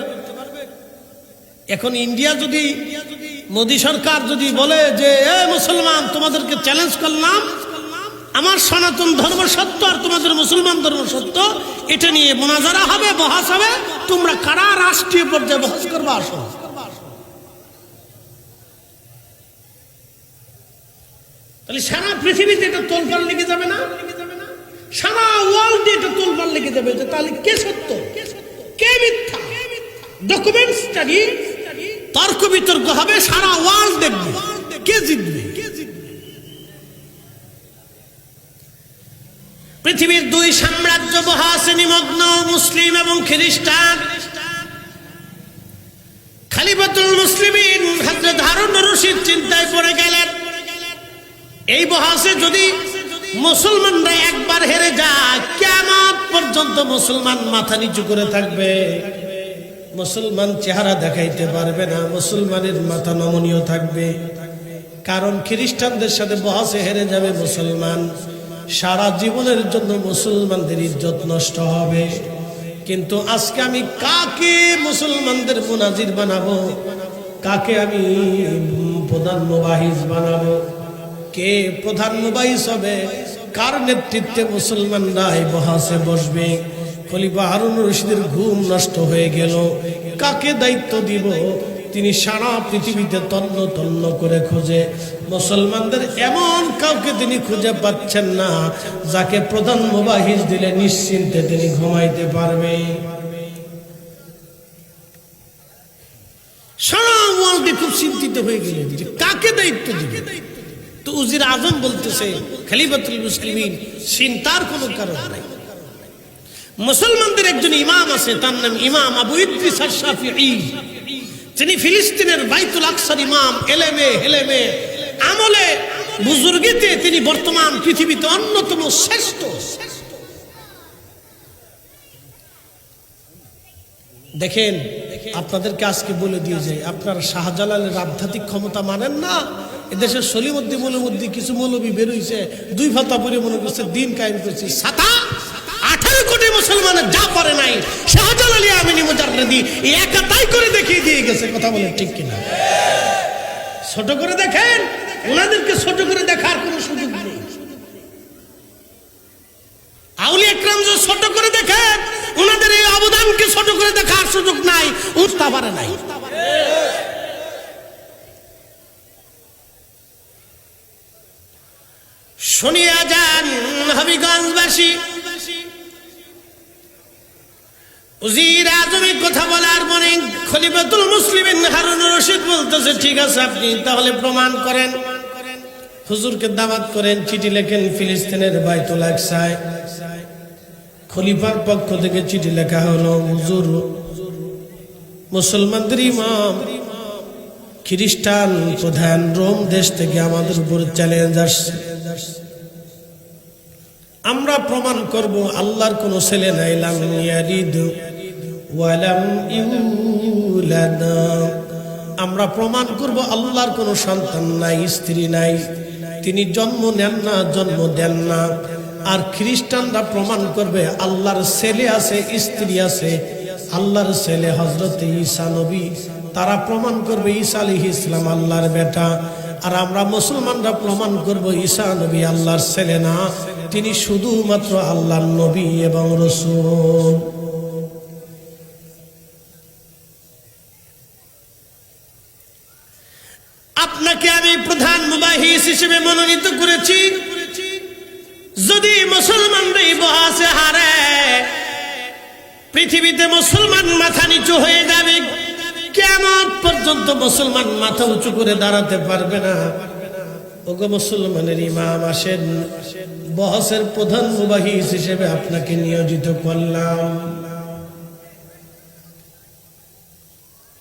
এখন ইন্ডিয়া যদি, মোদী সরকার যদি বলে যে এ মুসলমান, তোমাদেরকে চ্যালেঞ্জ করলাম, আমার সনাতন ধর্ম সত্য আর তোমাদের মুসলমান ধর্ম সত্য, এটা নিয়ে মুনাজারা হবে, বহাস হবে, তোমরা কারা রাষ্ট্রীয় পর্যায়ে বহাস করবা, আসো। তাহলে সারা পৃথিবীতে এটা তোলপাড় লেগে যাবে না? সারা ওয়ার্ল্ডে এটা তোলপাড় লেগে যাবে যে তাহলে কে সত্য কে মিথ্যা। ডকুমেন্ট স্টাডি, তর্ক বিতর্ক হবে, সারা ওয়ার্ল্ড দেখবে কে জিতবে। পৃথিবীর 2 সাম্রাজ্য বহাসে নিমগ্ন, মুসলিম এবং খ্রিস্টান। খলিফাতুল মুসলিমিন হযরত হারুনুর রশিদ চিন্তায় পড়ে গেলেন, এই বহাসে যদি মুসলমানরা একবার হেরে যায়, কিয়ামত পর্যন্ত মুসলমান মাথা নিচু করে থাকবে, মুসলমান চেহারা দেখাইতে পারবে না, মুসলমানের মাথা নমনীয় থাকবে। কারণ খ্রিস্টানদের সাথে বহাসে হেরে যাবে মুসলমান, সারা জীবনের জন্য মুসলমানদের ইজ্জত নষ্ট হবে। কিন্তু আজকে আমি কাকে মুসলমানদের মুনাজির বানাবো, কাকে আমি প্রধান মুবাহিস বানাবো, কে প্রধান মুবাহিস হবে, কার নেতৃত্বে মুসলমানরা এই বহাসে বসবে। খলিফা হারুনুর রশিদের ঘুম নষ্ট হয়ে গেল, কাকে দায়িত্ব দিব। তিনি সারা পৃথিবীতে তন্ন তন্ন করে খুঁজে মুসলমানদের এমন কাউকে তিনি খুঁজে পাচ্ছেন না যাকে প্রধান মুবাহিস দিলে নিশ্চিন্তে তিনি ঘুমাইতে পারবে। সারা ওয়ার্ল্ডে খুব চিন্তিত হয়ে গেলেন যে কাকে দায়িত্ব দিবে। তো উজির আজম বলতেছে, খলিফাতুল মুসলিমিন, চিন্তার কোনো কারণ নাই। মুসলমানদের একজন ইমাম আছে, তার নাম ইমাম আবু ইদ্রিস আশ-শাফিঈ। তিনি ফিলিস্তিনের বাইতুল আকসার ইমাম, এলেমে হেলেমে আমলে বুজুর্গিতে তিনি বর্তমান পৃথিবীতে অন্যতম শ্রেষ্ঠ। দেখেন, আপনাদেরকে আজকে বলে দিয়ে যাই, আপনারা শাহজালালের আধ্যাত্মিক ক্ষমতা মানেন না। এদেশের সলিমুদ্দিন মৌলবী কিছু মৌলবী বেরোইছে, 2 ফাতা পরে মনে করছে দিন কায়েম করছে। 18 কোটি মুসলমানের যা পারে নাই শাহজালাল আমিনী মুজাররদি একা তাই করে দেখিয়ে দিয়ে গেছে। কথা বলে ঠিক কিনা? ছোট করে দেখেন, ওনাদেরকে ছোট করে দেখার কোনো সুযোগ নেই। আউলিয়া একরাম যে ছোট করে দেখেন, ওনাদের এই অবদানকে ছোট করে দেখার সুযোগ নাই, উঠতে পারে নাই। শুনিয়া যান হবিগঞ্জবাসী, উজির আজমি কথা বলার পরে খলিফাতুল মুসলিমিন হারুনুর রশিদ বলতেছে, ঠিক আছে, আপনি তাহলে প্রমাণ করেন। হুজুরকে দাওয়াত করেন, চিঠি লেখেন ফিলিস্তিনের বাইতুল আকসায়। খলিফার পক্ষ থেকে চিঠি লেখা হলো, হুজুর, মুসলমানদের ইমাম খ্রিস্টান প্রধান রোম দেশ থেকে আমাদের উপর চ্যালেঞ্জ আসছে। আমরা প্রমাণ করব আল্লাহর কোনো ছেলে নাই, লাম ইয়ালিদ ওয়া লাম ইউলাদ। আমরা প্রমাণ করব আল্লাহর কোনো সন্তান নাই, স্ত্রী নাই, তিনি জন্ম নেন না, জন্ম দেন না। আর খ্রিস্টানরা প্রমাণ করবে আল্লাহর ছেলে আছে, স্ত্রী আছে, আল্লাহর ছেলে হযরত ঈসা নবী। তারা প্রমাণ করবে ঈসা আলাইহিস সালাম আল্লাহর বেটা। আর আমরা মুসলমানরা প্রমাণ করব ঈসা নবী আল্লাহর ছেলে না, তিনি শুধুমাত্র আল্লাহর নবী এবং রাসূল। আপনাকে আমি প্রধান মুবাহিস হিসেবে মনোনীত করেছি। যদি মুসলমানরা এই বহাসে হারে, পৃথিবীতে মুসলমান মাথা নিচু হয়ে যাবে, কিয়ামত পর্যন্ত মুসলমান মাথা উঁচু করে দাঁড়াতে পারবে না। ওগো মুসলমানের ইমাম, আসেন বহসের প্রধান মুবাহিস হিসেবে আপনাকে নিয়োজিত করলাম।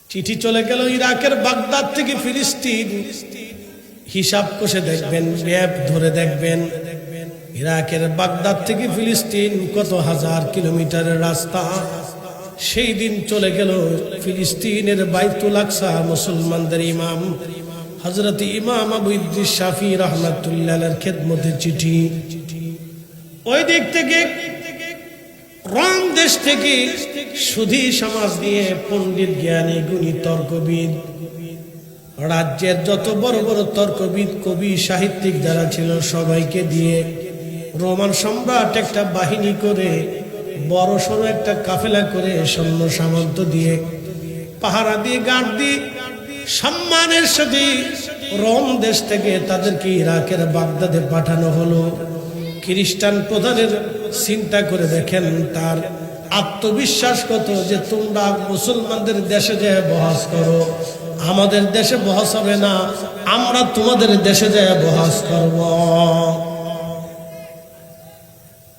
চিঠি চলে গেল ইরাকের বাগদাদ থেকে ফিলিস্তিন। হিসাব কষে দেখবেন, ম্যাপ ধরে দেখবেন, ইরাকের বাগদাদ থেকে ফিলিস্তিন কত হাজার কিলোমিটারের রাস্তা। সেই দিন চলে গেল ফিলিস্তিনের বাইতুল আকসা মুসলমানদের ইমাম হযরত ইমাম আবু ইদ্রিস শাফি রাহমাতুল্লাহর খেদমতে চিঠি। ওই দিক থেকে রোম দেশ থেকে সুধী সমাজ দিয়ে পণ্ডিত, জ্ঞানী, গুণী, তর্কবিদ, রাজ্যের যত বড় বড় তর্কবিদ, কবি, সাহিত্যিক যারা ছিল সবাইকে দিয়ে রোমান সম্রাট একটা বাহিনী করে, বড় সড়ো একটা কাফেলা করে, সৈন্য সামন্ত দিয়ে, পাহারা দিয়ে, গার্ড দিয়ে, সম্মানের সাথে রোম দেশ থেকে তাদেরকে ইরাকের বাগদাদে পাঠানো হলো। খ্রিস্টান প্রধানের চিন্তা করে দেখেন তার আত্মবিশ্বাস কত, যে তোমরা মুসলমানদের দেশে যে বহাস করো, আমাদের দেশে বহাস হবে না, আমরা তোমাদের দেশে যে বহাস করব।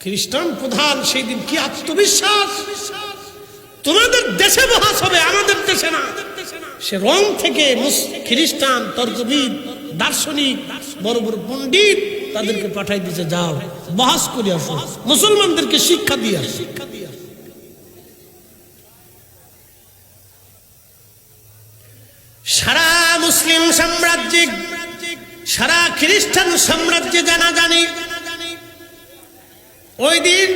খ্রিস্টান প্রধান সেই দিন কি আত্মবিশ্বাস, তোমাদের দেশে বহাস হবে, আমাদের দেশে না। সে রোম থেকে খ্রিস্টান তর্কবিদ, দার্শনিক, বড় বড় পণ্ডিত তাদেরকে পাঠাই দিতে, যাও বহাস করে আসো, মুসলমানদেরকে শিক্ষা দিয়ে আসো। সারা মুসলিম সাম্রাজ্যে, সারা খ্রিস্টান সাম্রাজ্যে জানাজানি। ওই দিন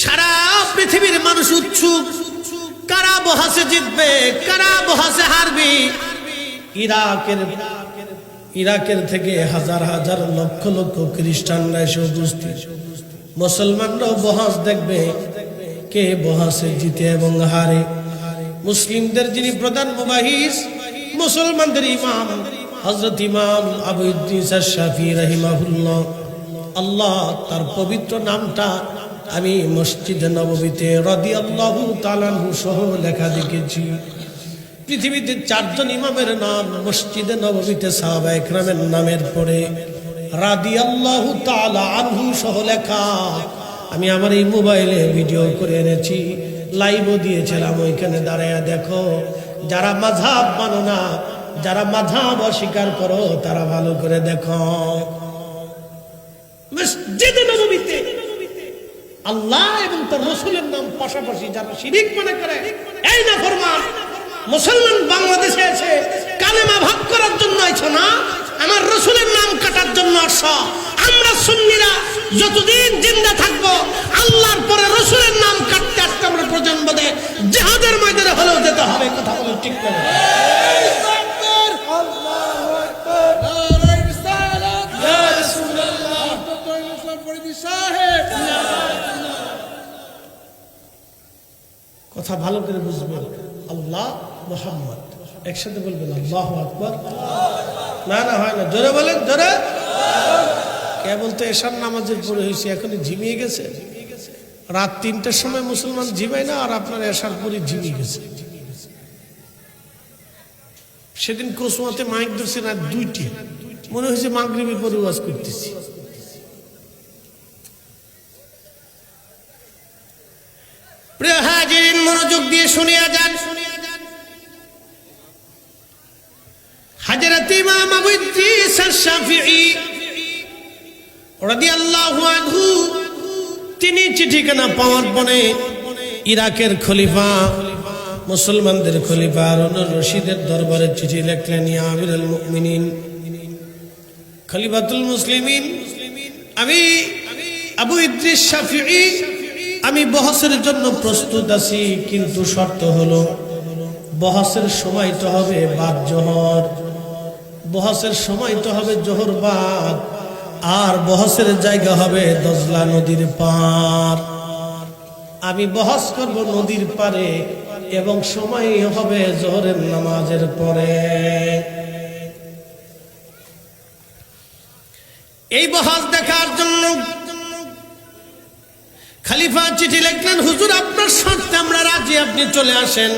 সারা পৃথিবীর মানুষ উৎসুক, কারা বহাসে জিতবে, কারা বহাসে হারবে। ইরাকের থেকে হাজার হাজার লক্ষ লক্ষ খ্রিস্টানরা এসে উপস্থিত। মুসলমানরাও বহাস দেখবে, কে বহাসে জিতে এবং হারে। মুসলিমদের যিনি প্রধান মুবাহিস, মুসলমানদের ইমাম হযরত ইমাম আবু ইদ্রিস আশ-শাফি রাহিমাহুল্লাহ, আল্লাহ তার পবিত্র নামটা আমি মসজিদে নববীতে রাদিয়াল্লাহু তাআলা আনহু সহ লেখা দেখেছি। পৃথিবীতে চারজন ইমামের নাম মসজিদে নববীতে সাহাবায়ে কেরামের নামের পরে রাদিয়াল্লাহু তাআলা আনহু সহ লেখা। আমি আমার এই মোবাইলে ভিডিও করে এনেছি, লাইভও দিয়েছিলাম, ওইখানে দাঁড়ায়া দেখো। যারা মাযহাব মানো না, যারা মাযহাব অস্বীকার করো, তারা ভালো করে দেখো। মসজিদে নববীতে আল্লাহ এবং তার রাসূলের নাম পাশাপাশি যারা শিরক মনে করে, এই নাফরমান মুসলমান বাংলাদেশে এসে কালেমা ভাগ করার জন্য আইছো না, আমার রাসূলের নাম কাটার জন্য আসছো। আমরা সুন্নিরা যতদিন জিন্দা থাকবো, আল্লাহর পরে রাসূলের নাম কাটতে আসতে আমরা প্রজন্ম দেয় জিহাদের ময়দানে হলেও যেতে হবে। কথা বলে ঠিক করে। কথা ভালো করে বুঝবেন। আল্লাহ, মুহাম্মদ, একসাথে বলবেন আল্লাহু আকবার। না না হয় না, জোরে বলেন, জোরে। কেবল তো এশার নামাজের পরে হয়েছে, এখন ঝিমিয়ে গেছে। রাত ৩টার সময় মুসলমান ঝিমায় না, আর আপনার এশার পরে ঝিমিয়ে গেছে। সেদিন কোসমাতে মাইক ধরছে রাত ২টি, মনে হয়েছে মাগরিবের পরে ওয়াজ করতেছি। প্রিয় হাজিরিন, মনোযোগ দিয়ে শুনিয়া যান। হযরত ইমাম আবু ইদ্রিস আশ-শাফিঈ রাদিয়াল্লাহু আনহু তিনি চিঠিখানা পাওয়ার পরে ইরাকের খলিফা, মুসলমানদের খলিফা হারুন রশিদের দরবারে চিঠি লিখলেন, ইয়া আমিরুল মুমিনিন, খলিফাতুল মুসলিমিন, আমি আবু ইদ্রিস শাফিঈ, আমি বহসের জন্য প্রস্তুত আছি, কিন্তু শর্ত হলো বহসের সময় তো হবে বাদ জোহর, বহসের সময় তো হবে জোহর বাদ, আর বহসের জায়গা হবে দজলা নদীর পার। আমি বহস করব নদীর পারে এবং সময় হবে জোহরের নামাজের পরে। এই বহস দেখার জন্য খলিফা চিঠি লিখলেন, হুজুর আপনার শর্তে আমরা রাজি, আপনি চলে আসেন।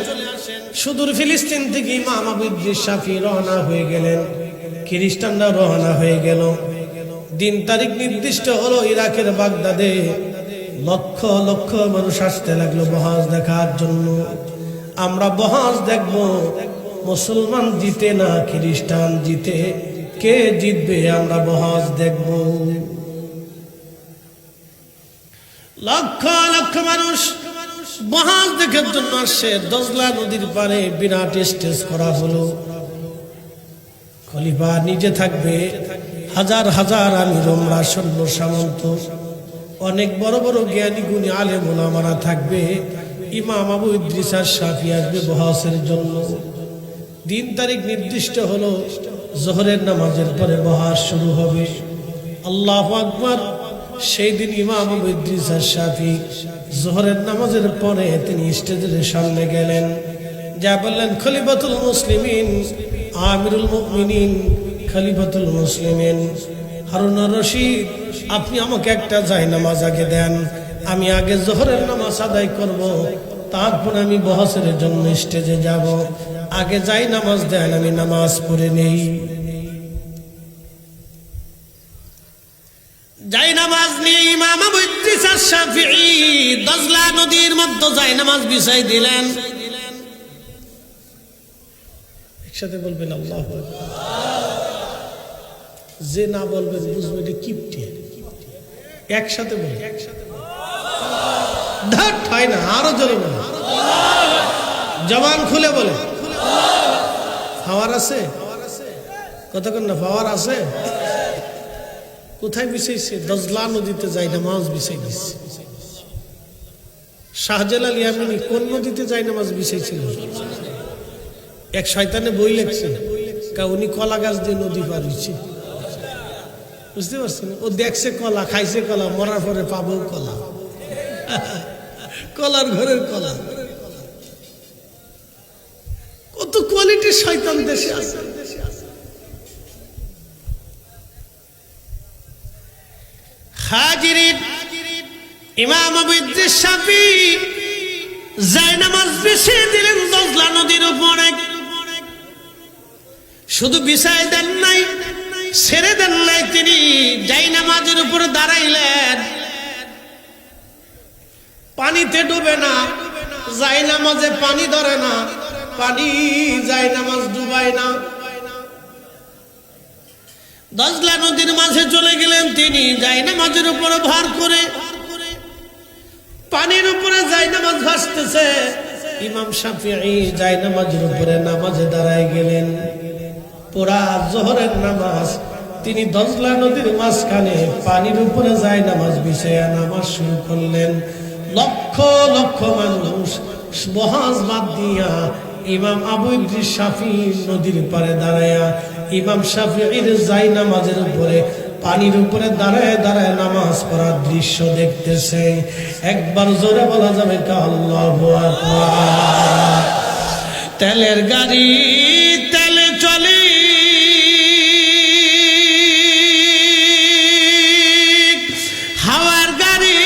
সুদূর ফিলিস্তিন থেকে ইমাম আবু ইদ্রিস শাফিঈ রওনা হয়ে গেলেন, খ্রিস্টানরা রওনা হয়ে গেল। দিন তারিখ নির্দিষ্ট হলো, ইরাকের বাগদাদে লক্ষ লক্ষ মানুষ আসতে লাগলো বহস দেখার জন্য। আমরা বহস দেখব, মুসলমান জিতে না খ্রিস্টান জিতে, কে জিতবে আমরা বহস দেখব। লক্ষ লক্ষ মানুষ বহস দেখার জন্য আসছে। দজলা নদীর পারে বিরাট স্টেজ করা হলো, খলিফা নিজে থাকবে, হাজার হাজার আমির ওমরা সৈন্য সামন্ত, অনেক বড় বড় জ্ঞানী গুণী আলেম ওলামারা থাকবে। ইমাম আবু ইদ্রিস শাফিঈ আসবে বহসের জন্য। দিন তারিখ নির্দিষ্ট হলো, জোহরের নামাজের পরে বহস শুরু হবে। আল্লাহু আকবার। সেই দিন ইমাম আবু ইদ্রিস শাফিঈ জোহরের নামাজের পরে তিনি স্টেজের সামনে গেলেন, যা বললেন, খলিফাতুল মুসলিমিন, আমিরুল মুমিনিন, খলিফাতুল মুসলিমিন হারুন রশিদ, আপনি আমাকে একটা জায়নামাজ আগে দেন, আমি আগে জোহরের নামাজ আদায় করব, তারপর আমি বহসের জন্য স্টেজে যাব। আগে জায়নামাজ দেন, আমি নামাজ পড়ে নেই। জায়নামাজ নিয়ে ইমাম আবু ইদ্রিস শাফিঈ দজলা নদীর মধ্যে জায়নামাজ বিছাই দিলেন। একসাথে বলবেন আল্লাহু আকবার। যে না বলবেন বুঝবেন এটা কিপটে। একসাথে বলবেন, ধাট হয় না, আরো জোরে বলেন, জবান খুলে বলে। পাওয়ার আছে কতক্ষণ না? পাওয়ার আছে। কোথায় বিছাইছে? দজলা নদীতে জায়নামাজ বিছাই দিচ্ছে। শাহজালাল ইয়ামানি কোন নদীতে জায়নামাজ বিছাইছিল? এক শয়তানে বই লেখছে, উনি কলা গাছ দিয়ে নদী পার হয়েছে, বুঝতে পারছেন? ও দেখছে কলা, খাইছে কলা, মরার পরে পাবো কলা, কলার ঘরের কলা। কত কোয়ালিটির শয়তান দেশে আছে। হাজিরিন, ইমাম আবু ইদ্রিস শাফিঈ জায়নামাজ বিছিয়ে দিলেন দজলা নদীর উপরে। শুধু বিছায় দেন নাই, ছেড়ে দেন নাই, তিনি জায়নামাজের উপরে দাঁড়াইলেন। পানিতে ডুবে না, জায়নামাজে পানি ধরে না, পানি জায়নামাজ ডুবায় না। দজলা নদীর মাঝে চলে গেলেন তিনি, জায়নামাজের উপরে ভার করে, পানির উপরে জায়নামাজ ভাসতেছে। ইমাম শাফিঈ জায়নামাজের উপরে নামাজে দাঁড়ায় গেলেন। পুরা জোহরের নামাজ তিনি দজলা নদীর মাঝখানে পানির উপরে জায়নামাজ বিছাইয়া নামাজ শুরু করলেন। লক্ষ লক্ষ মানুষ বহস বাদ দিয়া ইমাম আবু ইদ্রিস শাফিঈ নদীর পারে দাঁড়ায়া ইমাম শাফিঈর জায়নামাজের উপরে পানির উপরে দাঁড়ায় দাঁড়ায় নামাজ পড়ার দৃশ্য দেখতেছে। একবার জোরে বলা যাবে কা আল্লাহু আকবার। তেলের গাড়ি তেলে চলে, হাওয়ার গাড়ি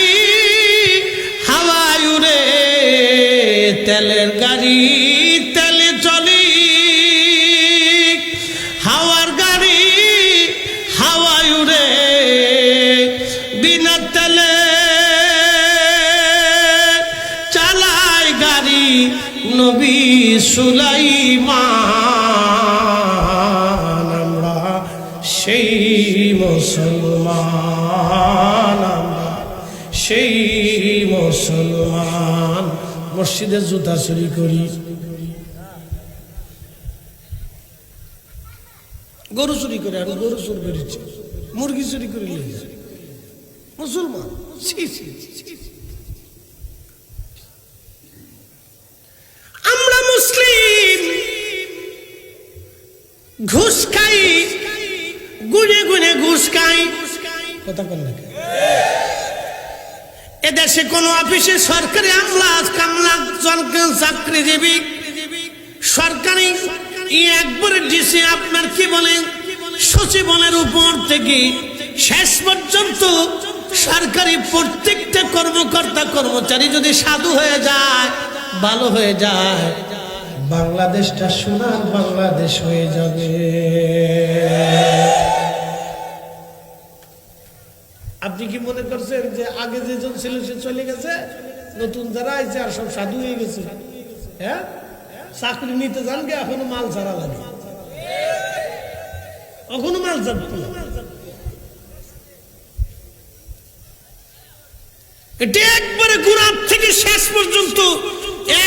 হাওয়ায় উড়ে, তেলের গাড়ি তেলে চলে, হাওয়ার গাড়ি হাওয়ায় উড়ে, বিনা তেলে চালায় গাড়ি নবী সুলাইমান। আমরা সেই মুসলমান, আমরা সেই মুসলমান। মসজিদে জুতা চুরি করি, গরু চুরি করে, আমি গরু চুরি করেছি, মুরগি চুরি করে মুসলমান। আমরা মুসলিম ঘুষ খাই, গুনে গুনে ঘুষ খাই। কথা বল না, এদেশে কোন অফিসে সরকারি আমলা কামলা চাকরিজীবী সরকারি একবারে ডিসি আপনার কি বলেন সচিবের উপর থেকে শেষ পর্যন্ত সরকারি প্রত্যেকটা কর্মকর্তা কর্মচারী যদি সাধু হয়ে যায়, ভালো হয়ে যায়, বাংলাদেশটা সোনার বাংলাদেশ হয়ে যাবে। আপনি কি মনে করছেন যে আগে যেজন ছিল সে চলে গেছে, নতুন যারা আইছে আর সব সাধু হয়ে গেছে? হ্যাঁ, চাকরি নিতে যান গে, এখনো মাল ছাড়া লাগে, এখনো মাল ছাড়ত না। এটা একবারে গোড়ার থেকে শেষ পর্যন্ত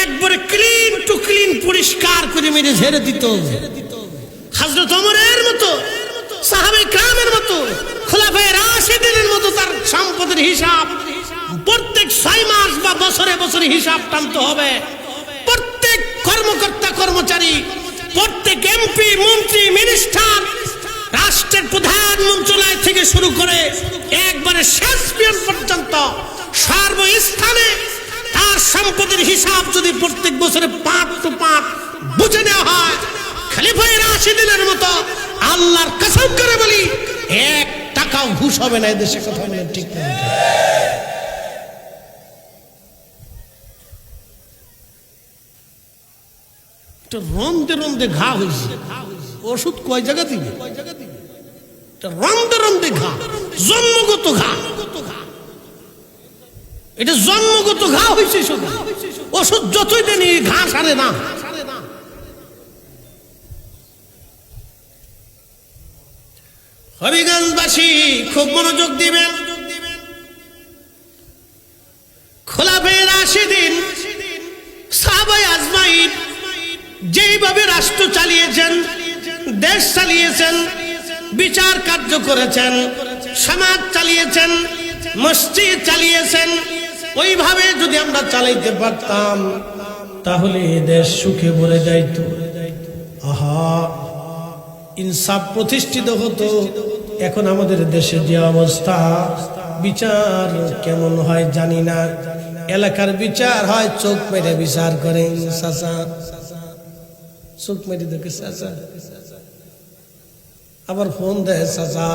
একবারে ক্লিন টু ক্লিন পরিষ্কার করে মেরে ঝেড়ে দিত। হযরত ওমরের মতো, সাহাবে কেরামের মতো, খোলাফায়ে রাশিদিনের মতো তার সম্পদের হিসাব প্রত্যেক 6 মাস বা বছরে বছরে হিসাব টানতে হবে। প্রত্যেক কর্মকর্তা কর্মচারী, প্রত্যেক এমপি মন্ত্রী মিনিস্টার, রাষ্ট্রের প্রধান মন্ত্রণালয় থেকে শুরু করে একবারে শেষ পিয়ন পর্যন্ত সর্বস্থানে তার সম্পদের হিসাব যদি প্রত্যেক বছরে 5 টু 5 বুঝে নেওয়া হয়, খলিফায়ে রাশিদিনের মতো আল্লাহর কসম করে বলি 1 টাকাও ঘুষ হবে না এদেশে। কথা বলেন ঠিক না? রন্দে রন্দে ঘা হয়েছে, ওষুধ কয় জায়গা দিবে? রন্দে রন্দে ঘা, জন্মগত ঘা, এটা জন্মগত ঘা হয়েছে। ওষুধ যতই দেন ঘা সারে না। হবিগঞ্জবাসী খুব মনোযোগ দিবেন। খোলাফায়ে রাশিদিন সাহাবায়ে আজমাইন যেইভাবে রাষ্ট্র চালিয়েছেন, দেশ চালিয়েছেন, বিচার কার্য করেছেন, সমাজ চালিয়েছেন, মসজিদ চালিয়েছেন, ওইভাবে যদি আমরা চালাইতে পারতাম তাহলে দেশ সুখে ভরে যাইত। আহা, ইনসাফ প্রতিষ্ঠিত হতো। এখন আমাদের দেশে যে অবস্থা, বিচার কেমন হয় জানি না। এলাকার বিচার হয় চোখ মেরে বিচার করেন, চাচা চোখ মেরে দেখে চাচা, আবার ফোন দেয় চাচা,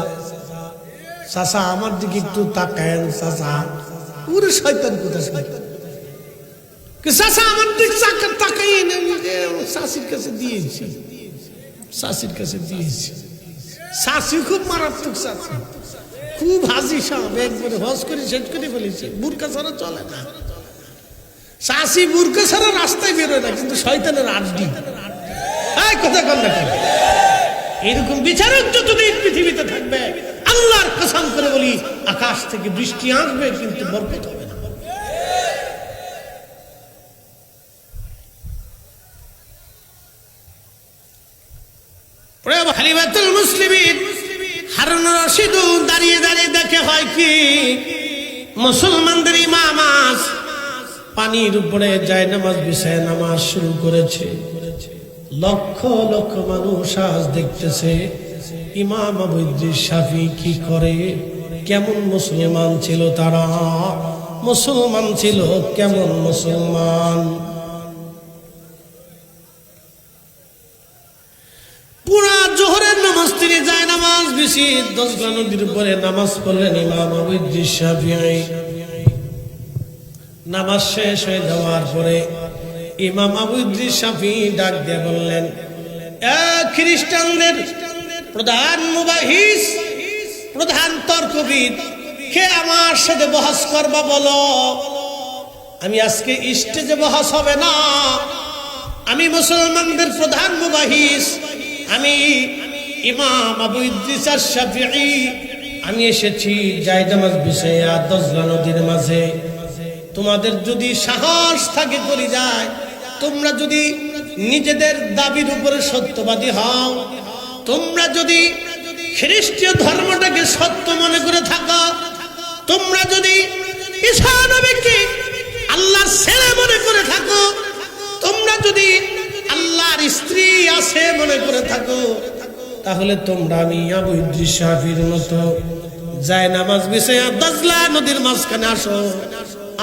চাচা আমার দিকে একটু তাকায়েন চাচা। পুরো শয়তান কোথায়, চাচা আমার দিকে তাকাই, শাশির কাছে দিয়েছি, শাশির কাছে দিয়েছি। শাশি খুব মারাত্মক, শাশি খুব হাসি সাহেব, একবারে হজ করে শেষ করে ফেলেছে, বুরকা ছাড়া চলে না। শাশি বুরকা ছাড়া রাস্তায় বেরোয় না, কিন্তু শয়তানের আড্ডি। কথা কল না, এরকম বিচারক যতদিন পৃথিবীতে থাকবে, আল্লাহর কসম করে বলি আকাশ থেকে বৃষ্টি আসবে কিন্তু বরকত হবে না। খলিফাতুল মুসলিমিন হারুন রশিদ দাঁড়িয়ে দাঁড়িয়ে দেখে হয় কি, মুসলমানদের ইমাম পানির উপরে যায় নামাজ বিছায় নামাজ শুরু করেছে। লক্ষ লক্ষ মানুষ আজ দেখতেছে ইমাম আবু ইদ্রিস শাফি কি করে, কেমন মুসলমান ছিল তারা, মুসলমান ছিল কেমন মুসলমান। পুরা জোহরের নামাজ তিনি যায় নামাজ বেশি 10 নদীর উপরে নামাজ পড়লেন ইমাম আবু ইদ্রিস শাফিঈ। নামাজ শেষ হয়ে যাওয়ার পরে ইমাম আবু ইদ্রিস শাফিঈ ডাক দিয়ে বললেন, খ্রিস্টানদের প্রধান মুবাহিস, প্রধান তর্কবিদ, কে আমার সাথে বহস করবা বলো। আমি আজকে স্টেজে বহস হবে না, আমি মুসলমানদের প্রধান মুবাহিস, আমি ইমাম আবু ইদ্রিস শাফিঈ, আমি এসেছি জায়নামাজ বিছাইয়া দজলা নদীর মাঝে। তোমাদের যদি সাহস থাকে করে যায়, তোমরা যদি নিজেদের দাবির উপরে সত্যবাদী হও, তোমরা যদি খ্রিস্টীয় ধর্মটাকে সত্য মনে করে থাকো, তোমরা যদি ঈসা নবীকে আল্লাহর ছেলে মনে করে থাকো, তোমরা যদি আল্লাহর স্ত্রী আছে মনে করে থাকো, তাহলে তোমরা আমি আবু ইদ্রিস শাফির মতো জায়নামাজ বিছাইয়া দজলা নদীর মাঝখানে আসো।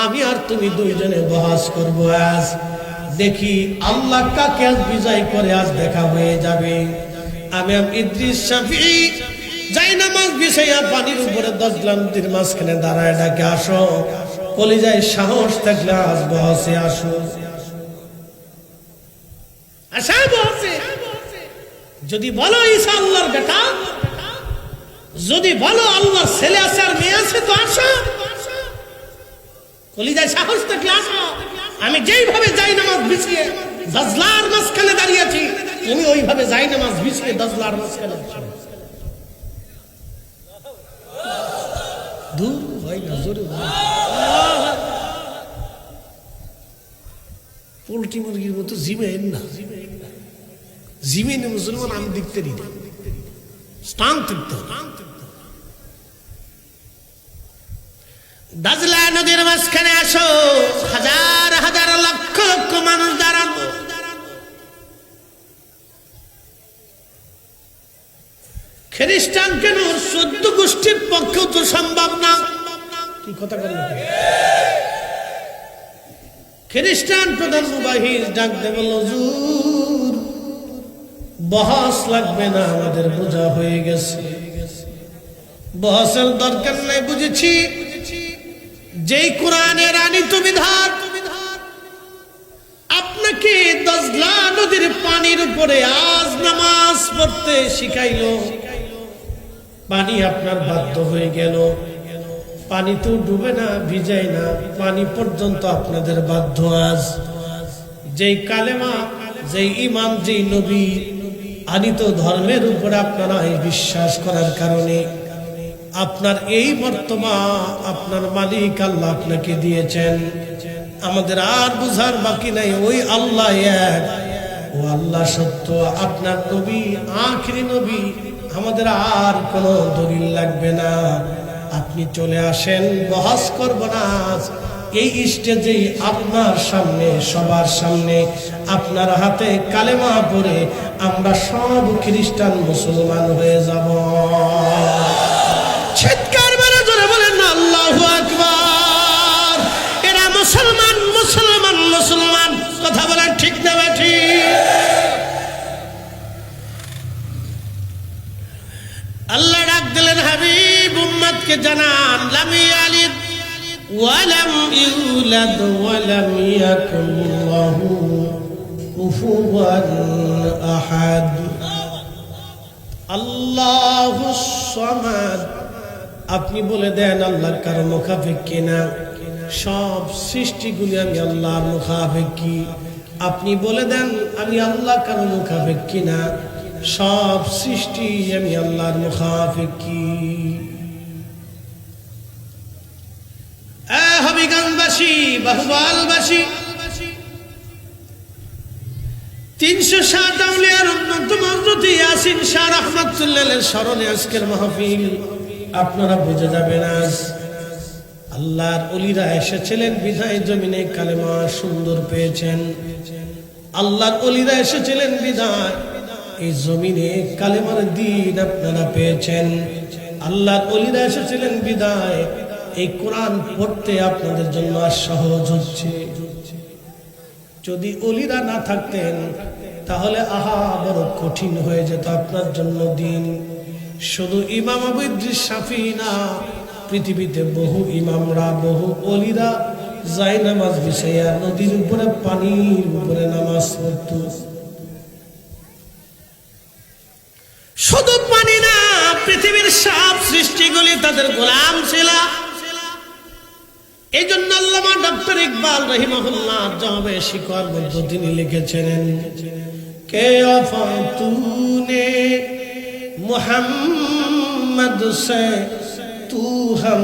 আমি আর তুমি দুইজনে বহাস করবো। আজ দেখি আল্লাহ কাকে আজ বিজয় করে, আজ দেখা হয়ে যাবে। আমি ইদ্রিস শাফি জায়নামাজ বিছাইয়া পানির উপরে দজলা নদীর মাঝখানে দাঁড়ায় ডাকে, আসো, কলিজায় সাহস থাকলে আজ বহাসে আসো। আশা বহাসে যদি বলো ঈসা আল্লাহর বেটা, যদি বলো আল্লাহর ছেলে আছে আর মেয়ে আছে, তো আসো, কলিজায় সাহস থাকলে আসো। আমি যেইভাবে জায়নামাজ বিছিয়ে দজলার মাঝখানে দাঁড়িয়ে আছি, তুমি ওইভাবে জায়নামাজ বিছিয়ে দজলার মাঝখানে আসো। দূর হয় না, জোরে পোল্ট্রি মুরগির মতো জিমেন না, জিমেন মুসলমান আমি দেখতে দিই না, স্থান তৃপ্ত। দজলা নদীর মাঝখানে আসো, হাজার হাজার লক্ষ লক্ষ মানুষ দাঁড়ানো। খ্রিস্টান কেন 14 গোষ্ঠীর পক্ষেও তো সম্ভব না। কি কথা বলেন? খ্রিস্টান প্রধান মুবাহির ডাক দে বলল, হুজুর বহস লাগবে না, আমাদের বোঝা হয়ে গেছে, বহসের দরকার নাই, বুঝেছি। যেই কোরআনের আনিত বিধান আপনাকে দজলা নদীর পানির উপরে আজ নামাজ পড়তে শিখাইলো, পানি আপনার বাধ্য হয়ে গেল, পানি তো ডুবে না, ভিজায় না, পানি পর্যন্ত আপনাদের বাধ্য। আজ যেই কালেমা, যেই ইমাম, যেই নবী আনিত ধর্মের উপরে আপনারা বিশ্বাস করার কারণে আপনার এই মর্তবা আপনার মালিক আল্লাহ আপনাকে দিয়েছেন। আমাদের আর বুঝার বাকি নাই, ওই আল্লাহ এক, ও আল্লাহ সত্য, আপনার নবী আখিরি নবী, আমাদের আর কোনো দলিল লাগবে না। আপনি চলে আসেন, বহাস করব না। এই স্টেজেই আপনার সামনে, সবার সামনে আপনার হাতে কালেমা পড়ে আমরা সব খ্রিস্টান মুসলমান হয়ে যাব। চিৎকার মেরে জোরে বলেন না আল্লাহু আকবার। এরা মুসলমান, মুসলমান, মুসলমান। কথা বলেন ঠিক না ঠিক? আল্লাহ ডাক দিলেন, হাবিব উম্মতকে জানান, লাম ইয়ালিদ ওয়ালাম ইউলাদ ওয়ালাম ইয়াকুল লাহু কুফুওয়ান আহাদ। আল্লাহুস সামাদ। আপনি বলে দেন আল্লাহর কারো মুখাপেক্ষী কিনা? সব সৃষ্টিগুলি আমি আল্লাহর মুখাপেক্ষী। আপনি বলে দেন আমি আল্লাহ কারো মুখাপেক্ষী না, সব সৃষ্টি আমি আল্লাহর মুখাপেক্ষী। হবিগঞ্জবাসী, বাহুবলবাসী, 307 আউলিয়ার অন্যতম হযরত ইয়াসিন শাহ রাহমাতুল্লাহের স্মরণে আজকের মাহফিল। আপনারা বুঝে যাবেন, আজ আল্লাহর ওলিরা এসেছিলেন বিধায় জমিনে কালেমা সুন্দর পেয়েছেন। আল্লাহর ওলিরা এসেছিলেন বিধায় এই জমিনে কালেমার দ্বীন আপনারা পেয়েছেন। আল্লাহর ওলিরা এসেছিলেন বিধায় এই কোরআন পড়তে আপনাদের জন্য আর সহজ হচ্ছে। যদি ওলিরা না থাকতেন তাহলে বড় কঠিন হয়ে যেত আপনার জন্য দিন। শুধু ইমাম আবু ইদ্রিস শাফি না, পৃথিবীতে বহু ইমামরা, বহু ওলিরা জায়নামাজ বিছাইয়া নদীর উপরে, পানির উপরে নামাজ পড়ত। শুধু পানি না, পৃথিবীর সব সৃষ্টিগুলি তাদের গোলাম ছিল। এই জন্য আল্লামা ডক্টর ইকবাল রহিমাহুল্লাহ জবাবে শিকওয়ার মধ্যে তিনি লিখেছিলেন, কে আফাতুনে মুহাম্মদ সে तू हम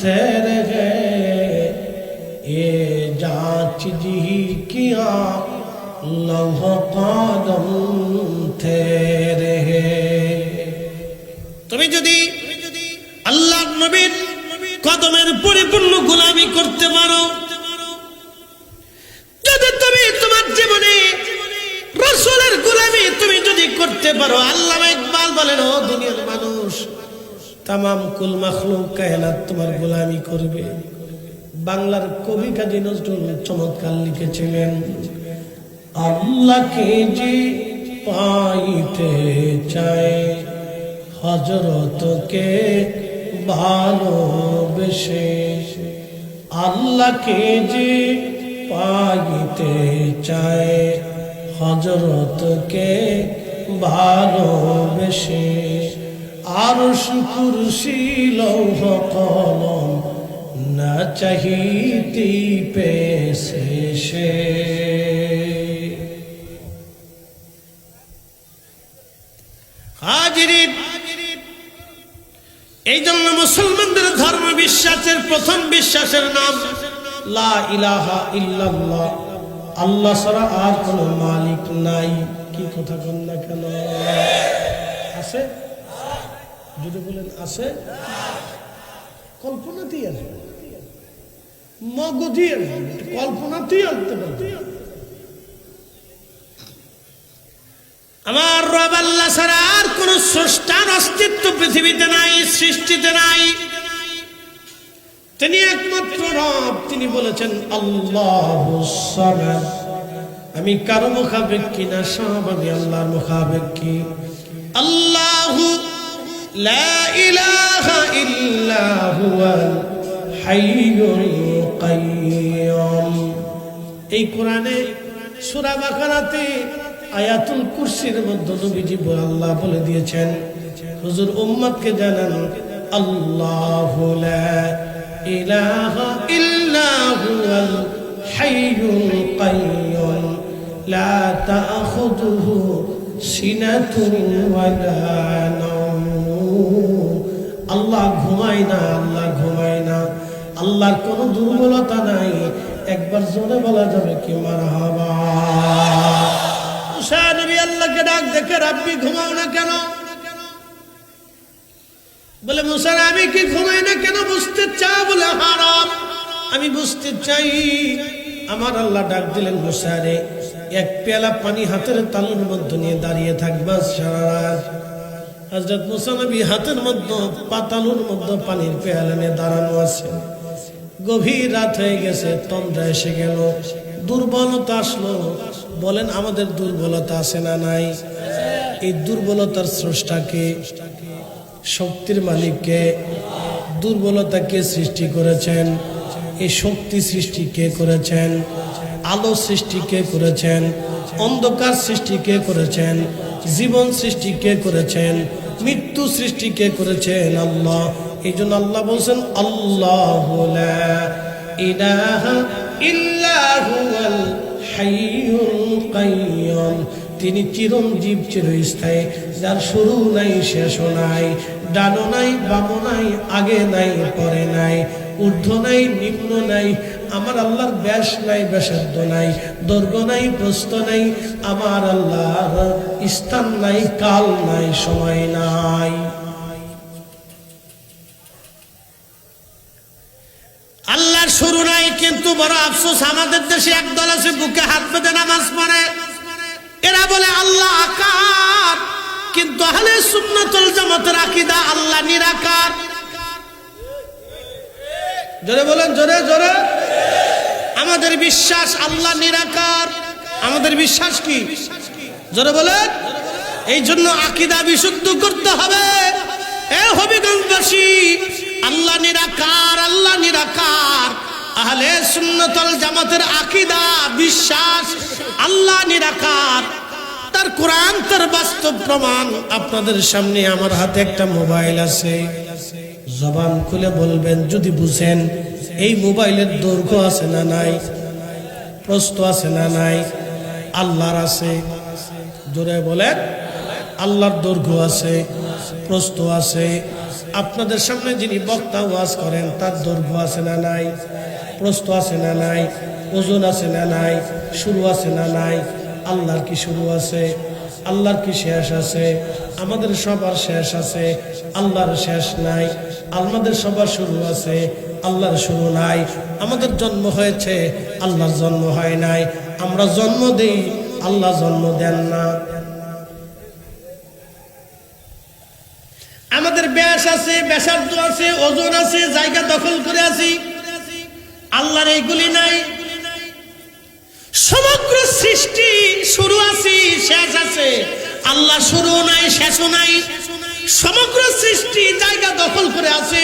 तेरे है ये जांच जी किया लौह कदम तेरे है তুমি যদি আল্লাহর নবীর কদমের পরিপূর্ণ গোলামি করতে পারো, যদি তুমি তোমার জীবনে রাসূলের গোলামি তুমি যদি করতে পারো, আল্লামা ইকবাল বলেন ও দুনিয়ার মানুষ, তামাম কুল মাখলুক কায়নাত তোমার গোলামি করবে। বাংলার কবি কাজী নজরুল চমৎকার লিখেছিলেন, আল্লাহকে যে পাইতে চায় হযরতকে ভালোবেসে, আল্লাহকে যে পাইতে চায় হযরতকে ভালোবেসে, আরশ কুরসি লৌহ কলম না চাহিতে পেয়েছে সে। হাজিরিন, এই জন্য মুসলমানদের ধর্ম বিশ্বাসের প্রথম বিশ্বাসের নাম লা ইলাহা ইল্লাল্লাহ, আল্লাহ ছাড়া আর কোনো মালিক নাই। কি কথা বল না কেন? আছে? যদি বলেন আছে, কল্পনাতেই আসবে, মগজই আসবে, কল্পনাতেই আনতে পারবে। আমার রব আল্লাহ ছাড়া আর কোন স্রষ্টার অস্তিত্ব পৃথিবীতে নাই, সৃষ্টিতে নাই। তিনি একমাত্র রব। তিনি বলেছেন আল্লাহুস সামাদ, আমি কারো মুখাপেক্ষী না, সব আমি আল্লাহর মুখাপেক্ষী। আল্লাহু লা ইলাহা ইল্লা হুয়াল হাইয়ুল কাইয়্যুম। এই কোরআনে সূরা বাকারাতে আয়াতুল কুরসির মধ্যে নবীজি আল্লাহ বলে দিয়েছেন, হুজুর উম্মতকে জানান আল্লাহু লা ইলাহা ইল্লা হুয়াল হাইয়ুল কাইয়্যুম লা তাখুযুহু সিনাতুন ওয়ালা নাওম। আল্লাহ ঘুমায় না, আল্লাহ ঘুমায় না, আল্লাহর কোনো দুর্বলতা নাই। একবার জোরে বলা যাবে কি মারহাবা। মুসা নবী আল্লাহকে ডাক দেখে, রাব্বি ঘুমাও না কেন? বলে মুসা আমি কি ঘুমাই না কেন বুঝতে চাও? বলে হ্যাঁ রব, আমি বুঝতে চাই। আমার আল্লাহ ডাক দিলেন, মুসা রে, এক পেয়ালা পানি হাতের তালুর মধ্যে নিয়ে দাঁড়িয়ে থাকবা সারা রাত। হযরত মুসা নবী হাতের মধ্যে পাতালুর মধ্যে পানির পেয়ালা নিয়ে দাঁড়ানো আছে। গভীর রাত হয়ে গেছে, তন্দ্রা এসে গেল, দুর্বলতা আসলো। বলেন আমাদের দুর্বলতা আছে না নাই? এই দুর্বলতার স্রষ্টাকে, শক্তির মালিককে। দুর্বলতাকে সৃষ্টি করেছেন, এই শক্তি সৃষ্টি কে করেছেন? আলো সৃষ্টি কে করেছেন? অন্ধকার সৃষ্টি কে করেছেন? জীবন সৃষ্টি কে করেছেন? মৃত্যু সৃষ্টি কে করেছেন? আল্লাহ। এই জন্য আল্লাহ বলছেন আল্লাহু লা ইলাহা ইল্লা হুয়াল হাইয়ুল কাইয়্যুম। তিনি চিরঞ্জীব, চিরস্থায়ী, যার শুরু নাই শেষও নাই, ডানো নাই বামও নাই, আগে নাই পরে নাই, ঊর্ধ্ব নাই নিম্ন নাই। আমার আল্লাহর ব্যাস নাই ব্যাসার্ধ নাই, দৈর্ঘ্য নাই প্রস্থ নাই। আমার আল্লাহর স্থান নাই, কাল নাই, সময় নাই। আল্লাহর শুরু নাই, কিন্তু বড় আফসোস আমাদের দেশে একদল আছে বুকে হাত বেঁধে নামাজ পড়ে। এরা বলে আল্লাহ আকার, কিন্তু আহলে সুন্নাতুল জামাতের আকীদা আল্লাহ নিরাকার। জোরে বলেন, জোরে জোরে। আমাদের বিশ্বাস আল্লাহ নিরাকার। আমাদের বিশ্বাস কি? জোরে বলেন। এই জন্য আকীদা বিশুদ্ধ করতে হবে। এ হবিগঞ্জবাসী, আল্লাহ নিরাকার, আল্লাহ নিরাকার। আহলে সুন্নাতুল জামাতের আকীদা বিশ্বাস আল্লাহ নিরাকার। তার কোরআন, তার বাস্তব প্রমাণ আপনাদের সামনে। আমার হাতে একটা মোবাইল আছে, জবান খুলে বলবেন যদি বুঝেন এই মোবাইলের দৈর্ঘ্য আছে না নাই, প্রস্থ আছে না নাই? আল্লাহর আছে। জোরে বলেন, আল্লাহর দৈর্ঘ্য আছে, প্রশ্ন আছে। আপনাদের সামনে যিনি বক্তা ওয়াজ করেন তার দৈর্ঘ্য আছে না নাই? প্রশ্ন আছে না নাই? ওজন আছে না নাই? শুরু আছে না নাই? আল্লাহর কি শুরু আছে? আল্লাহর কি শেষ আছে? আমাদের সবার শেষ আছে, আল্লাহর শেষ নাই। আমাদের সবার শুরু আছে, আল্লাহর শুরু নাই। আমাদের জন্ম হয়েছে, আল্লাহর জন্ম হয় নাই। আমরা জন্ম দেই, আল্লাহ জন্ম দেন না। আমাদের ব্যাস আছে, ব্যাসার্ধ আছে, ওজন আছে, জায়গা দখল করে আছি। আল্লাহর এইগুলি নাই। সমগ্র সৃষ্টি শুরু আছে, শেষ আছে, আল্লাহ শুরু নাই, শেষও নাই। সমগ্র সৃষ্টি জায়গা দখল করে আছে,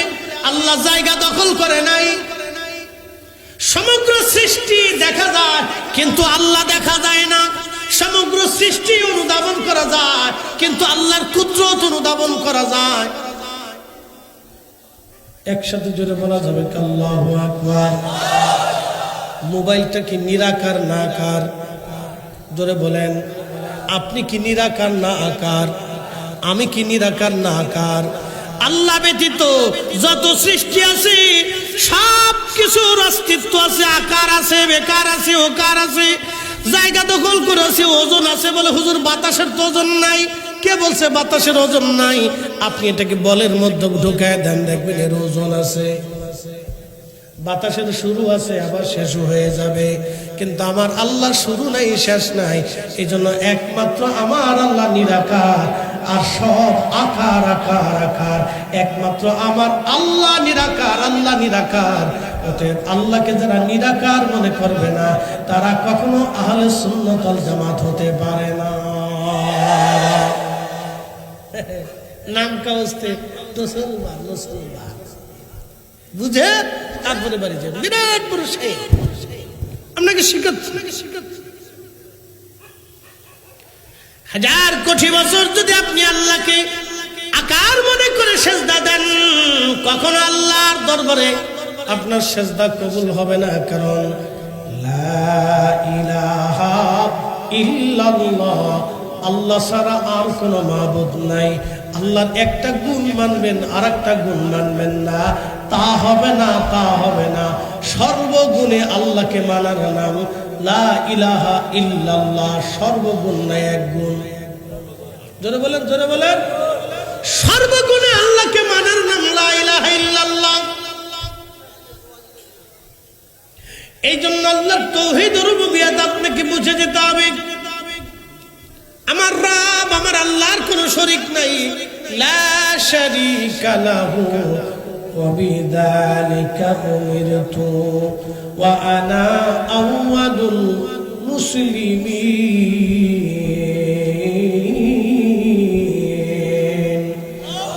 আল্লাহ জায়গা দখল করে নাই। সমগ্র সৃষ্টি দেখা যায় কিন্তু আল্লাহ দেখা যায় না। সমগ্র সৃষ্টি অনুধাবন করা যায় কিন্তু আল্লাহর কুদরত অনুধাবন করা যায়। একসাথে জোরে বলা যাবে আল্লাহু আকবার। মোবাইলটা কি নিরাকার না আকার? জোরে বলেন। আপনি কি নিরাকার না আকার? আমি কি নিরাকার না আকার? আল্লাহ ব্যতীত যত সৃষ্টি আছে সব কিছুর অস্তিত্ব আছে, আকার আছে, বেকার আছে, ওকার আছে, জায়গা দখল করে আছে, ওজন আছে। বলে হুজুর বাতাসের তো ওজন নাই। কে বলছে বাতাসের ওজন নাই? আপনি এটাকে বলের মধ্যে ঢুকায় দেন, দেখবেন এর ওজন আছে। বাতাসের শুরু আছে, আবার শেষও হয়ে যাবে। কিন্তু আমার আল্লাহর শুরু নাই, শেষ নাই। এই জন্য একমাত্র আমার আল্লাহ নিরাকার, আর সব আকার আকার আকার। একমাত্র আমার আল্লাহ নিরাকার, আল্লাহ নিরাকার। অতএব আল্লাহকে যারা নিরাকার মনে করবে না তারা কখনো আহলে সুন্নাত ওয়াল জামাত হতে পারে না। নাম কাউস্তে মুসলমান, মুসলমান বুঝে তারপরে বাড়ি যাবে। বিরাট বড় শেখ আপনাকে শিখাচ্ছে। হাজার কোটি বছর যদি আপনি আল্লাহকে আকার মনে করে সেজদা দেন, কখনো আল্লাহর দরবারে আপনার সেজদা কবুল হবে না। কারণ লা ইলাহা ইল্লাল্লাহ, আল্লাহ ছাড়া আর কোনো মাবুদ নাই। আল্লাহর একটা গুণ মানবেন, আর একটা গুণ মানবেন না, তা হবে না, তা হবে না। সর্বগুণে আল্লাহকে মানার নাম লা ইলাহা ইল্লাল্লাহ। সর্বগুণ নাই এক গুণ। জোরে বলেন, জোরে বলেন। সর্বগুণে আল্লাহকে মানার নাম লা ইলাহা ইল্লাল্লাহ। এই জন্য আল্লাহর তাওহীদ রুবুবিয়্যাত আপনাকে বুঝে যেতে হবে। আমার রব, আমার আল্লাহর কোনো শরীক নাই। লা শারীকা লাহু ওয়া বিযালিকা উমিরতু ওয়া আনা আউয়ালুল মুসলিমিন।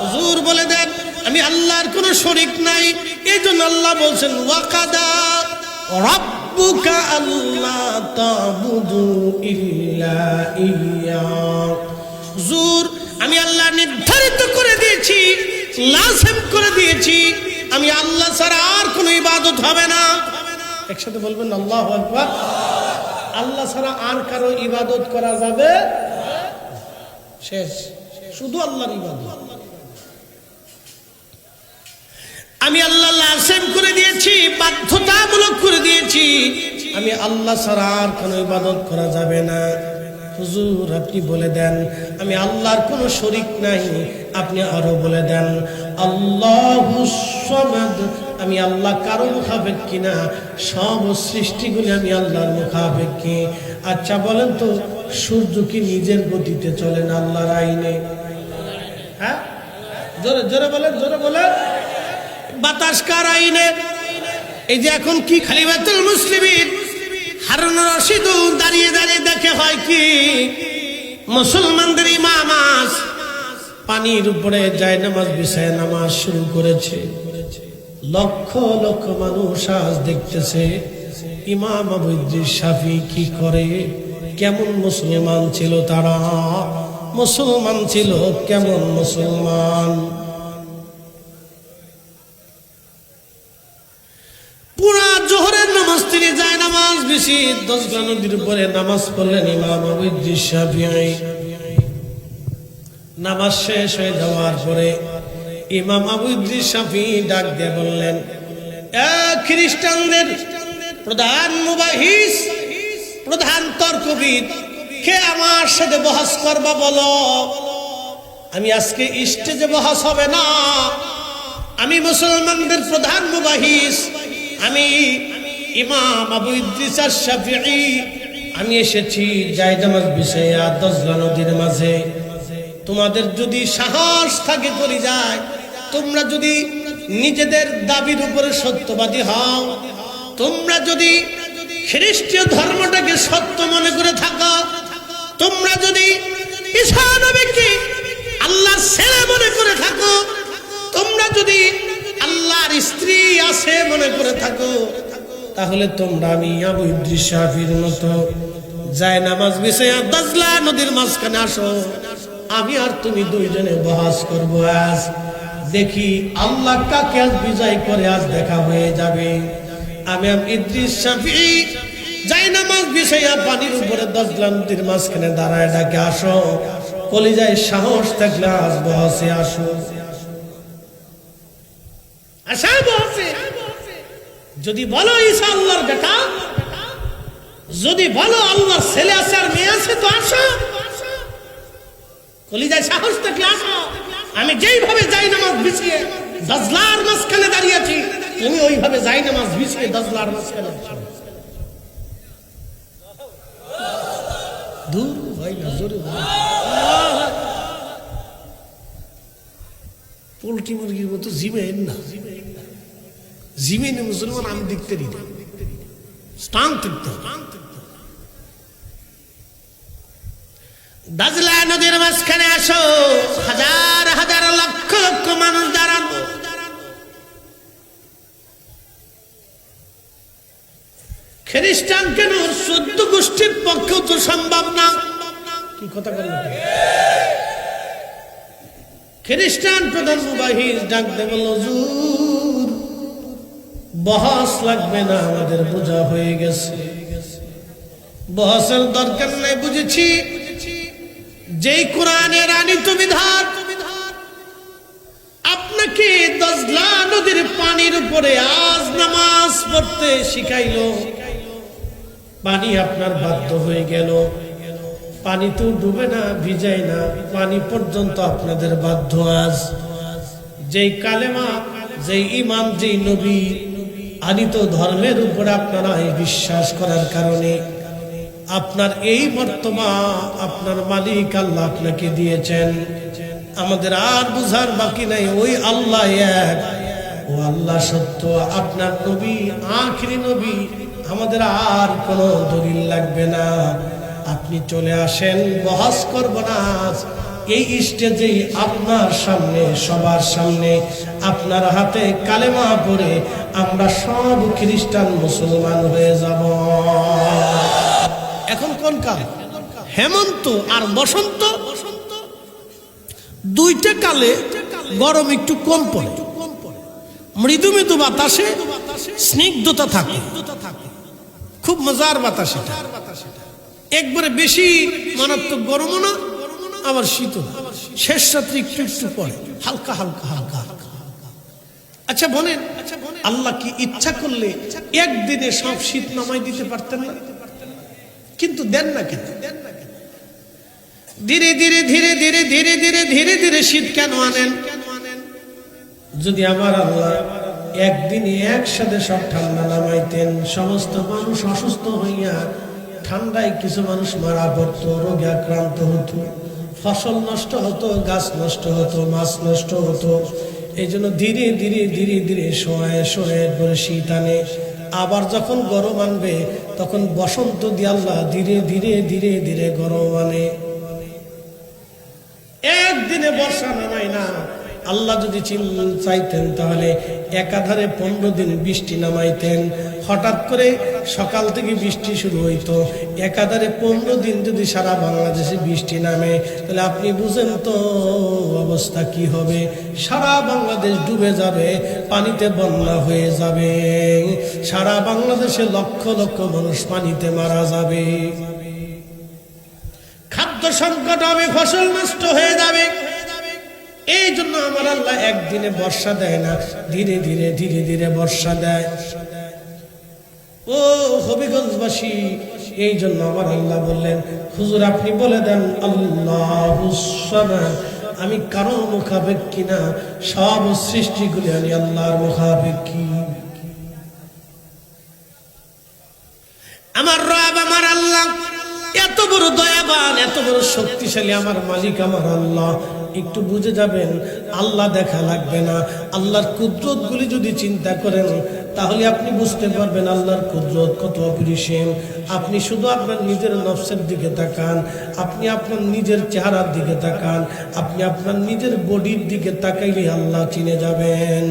হুজুর বলে দেন আমি আল্লাহর কোনো শরীক নাই। এই জন্য আল্লাহ বলছেন ওয়াকাদা রাব্বুকা আল্লা তা'বুদু ইল্লা ইয়্যাহু। হুজুর আমি আল্লাহ নির্ধারিত করে দিয়েছি, লাজিম করে দিয়েছি, আমি আল্লাহ ছাড়া আর কোনো ইবাদত হবে না। একসাথে বলবেন আল্লাহু আকবার। আল্লাহ ছাড়া আর কারো ইবাদত করা যাবে শেষ, শুধু আল্লাহর ইবাদত। আমি আল্লাহ লাজিম করে দিয়েছি, বাধ্যতামূলক করে দিয়েছি, আমি আল্লাহ ছাড়া আর কোনো ইবাদত করা যাবে না। হুজুর আপনি বলে দেন আমি আল্লাহর কোনো শরীক নাই। আপনি আরো বলে দেন আল্লাহুস সামাদ। আমি আল্লাহ কারো মুখাপেক্ষী না, সব সৃষ্টিগুলি আমি আল্লাহর মুখাপেক্ষী। আচ্ছা বলেন তো সূর্য কি নিজের গতিতে চলে না আল্লাহর আইনে? হ্যাঁ, জোরে জোরে বলেন, জোরে বলেন। বাতাস কার আইনে? এই যে এখন কি খলিফাতুল মুসলিমিন হারুন রশিদ দাঁড়িয়ে দাঁড়িয়ে দেখে হয় কি মুসলমানদের ইমাম আজ পানির উপরে যায় নামাজ বিছায় নামাজ শুরু করেছে। লক্ষ লক্ষ মানুষ আজ দেখতেছে ইমাম আবু ইদ্রিস শাফি কি করে। কেমন মুসলমান ছিল তারা, মুসলমান ছিল কেমন মুসলমান। পুরা জোহরের নামাজ তিনি যায় নামাজ বেশি 10 গা নদীর উপরে নামাজ পড়লেন ইমাম আবু ইদ্রিস শাফিঈ। নামাজ শেষ হয়ে যাওয়ার পরে ইমাম আবু ইদ্রিস শাফিঈ ডাক দিয়ে বললেন, খ্রিস্টানদের প্রধান মুবাহিস, প্রধান তর্কবিদ, কে আমার সাথে বহস করবা বলো। আমি আজকে স্টেজে বহস হবে না, আমি মুসলমানদের প্রধান মুবাহিস, আমি ইমাম আবু ইদ্রিস শাফিঈ, আমি এসেছি জায়নামাজ বিছাইয়া দজলা নদীর মাঝে। তোমাদের যদি সাহস থাকে করে যায়, তোমরা যদি নিজেদের দাবির উপরে সত্যবাদী হও, তোমরা যদি খ্রিস্টীয় ধর্মটাকে সত্য মনে করে থাকো, তোমরা যদি ঈসা নবীকে আল্লাহর ছেলে মনে করে থাকো, তোমরা যদি আল্লাহর স্ত্রী আছে মনে করে থাকো, তাহলে তোমরা আমি আবু ইদ্রিস শাফিঈর মতো জায়নামাজ বিছাইয়া দজলা নদীর মাঝখানে আসো। আমি আর তুমি দুইজনে বহস করব। আজ দেখি আল্লাহ কাকে আজ বিজয় করে, আজ দেখা হয়ে যাবে। আমি ইদ্রিস শাফিঈ জায়নামাজ বিছাইয়া পানির উপরে দজলা নদীর মাঝখানে দাঁড়ায় ডাকে, আসো, কলিজায় সাহস থাকলে আজ বহসে আসো। আশা বহসে যদি বলো ঈসা আল্লাহর বেটা, যদি বলো আল্লাহর ছেলে আছে আর মেয়ে আছে, তো আসো, কলিজায় সাহস থাকলে আসো। আমি যেইভাবে জায়নামাজ বিছিয়ে দজলার মাঝখানে দাঁড়িয়েছি, তুমি ওইভাবে জায়নামাজ বিছিয়ে দজলার মাঝখানে আসো। দূর হয় না, জোরে পোল্ট্রি মুরগির মতো জিমেন না, জিমেন মুসলমান আমি দেখতে দিই স্টান দেখতে। দজলা নদীর মাঝখানে আসো, হাজার হাজার লক্ষ লক্ষ মানুষ দাঁড়ানো। খ্রিস্টান কেন, 14 গোষ্ঠীর পক্ষেও তো সম্ভব না। কি কথা বললেন? খ্রিস্টান প্রধান মুবাহিস ডাক দিয়ে বলল, হুজুর বহস লাগবে না, আমাদের বোঝা হয়ে গেছে, বহসের দরকার নাই, বুঝেছি যেই কোরআনের আনিত বিধান আপনাকে দজলা নদীর পানির উপরে আজ নামাজ পড়তে শিখাইলো, পানি আপনার বাধ্য হয়ে গেল, পানি তো ডুবে না, ভিজায় না, পানি পর্যন্ত আপনাদের বাধ্য। আজ যেই কালেমা, যেই ইমাম, যেই নবী আনিত ধর্মের উপরে আপনারা বিশ্বাস করার কারণে আপনার এই মর্তবা আপনার মালিক আল্লাহ আপনাকে দিয়েছেন। আমাদের আর বুঝার বাকি নাই, ওই আল্লাহ এক, ও আল্লাহ সত্য, আপনার নবী আখিরি নবী, আমাদের আর কোনো দলিল লাগবে না। আপনি চলে আসেন, বহস করব না। এই স্টেজে আপনার সামনে, সবার সামনে আপনার হাতে কালেমা পড়ে আমরা সব খ্রিস্টান মুসলমান হয়ে যাব। এখন কোন কাল? হেমন্ত আর বসন্ত, দুইটা কালে গরম একটু কম পড়ে, মৃদু মৃদু বাতাসে স্নিগ্ধতা থাকে, খুব মজার বাতাস। একবারে বেশি মারাত্মক গরমও না, আবার শীত না, শেষ রাত্রি একটু একটু পড়ে, হালকা হালকা হালকা হালকা। আচ্ছা বলেন, আল্লাহ কি ইচ্ছা করলে একদিনে সব শীত নামাই দিতে পারতেন না? কিন্তু দেন না কেন? ধীরে ধীরে ধীরে ধীরে ধীরে ধীরে ধীরে ধীরে শীত কেন আনেন? যদি আমার আল্লাহ একদিনে একসাথে সব ঠান্ডা নামাইতেন, সমস্ত মানুষ অসুস্থ হইয়া ঠান্ডায় কিছু মানুষ মারা পড়তো, রোগে আক্রান্ত হতো, ফসল নষ্ট হতো, গাছ নষ্ট হতো, মাছ নষ্ট হতো। এই জন্য ধীরে ধীরে ধীরে ধীরে সময়ে সময়ের পরে শীত আনে। আবার যখন গরম আনবে তখন বসন্ত দিয়ে আল্লাহ ধীরে ধীরে ধীরে ধীরে গরম আনে। একদিনে বর্ষা নামায় না। আল্লাহ যদি চাইতেন তাহলে একাধারে 15 দিন বৃষ্টি নামাইতেন। হঠাৎ করে সকাল থেকে বৃষ্টি শুরু হইতো, একাধারে 15 দিন যদি সারা বাংলাদেশে বৃষ্টি নামে তাহলে আপনি বুঝেন তো অবস্থা কি হবে। সারা বাংলাদেশ ডুবে যাবে, পানিতে বন্যা হয়ে যাবে, সারা বাংলাদেশে লক্ষ লক্ষ মানুষ পানিতে মারা যাবে। খাদ্য খাদ্য সংকট হবে, ফসল নষ্ট হয়ে যাবে। এই জন্য আমার আল্লাহ একদিনে বর্ষা দেয় না, ধীরে ধীরে ধীরে ধীরে বর্ষা দেয়। ও হবিগঞ্জবাসী, এই জন্য আমার আল্লাহ বললেন, হুজুর আপনি বলে দেন আল্লাহুস সামাদ, আমি কারো মুখাপেক্ষী না, সব সৃষ্টিগুলি আমি আল্লাহর মুখাপেক্ষী। আমার রব আমার আল্লাহ এত বড় দয়াবান, এত বড় শক্তিশালী আমার মালিক আমার আল্লাহ। একটু বুঝে যাবেন, আল্লাহ দেখা লাগবে না। আল্লাহর কুদরত গুলি যদি চিন্তা করেন তাহলে আপনি বুঝতে পারবেন আল্লাহর কুদরত কত অপরিসীম। আপনি শুধু আপনার নিজের নফসের দিকে তাকান, আপনি আপনার নিজের চেহারার দিকে তাকান, আপনি আপনার নিজের বডির দিকে তাকাইলে আল্লাহ চিনে যাবেন।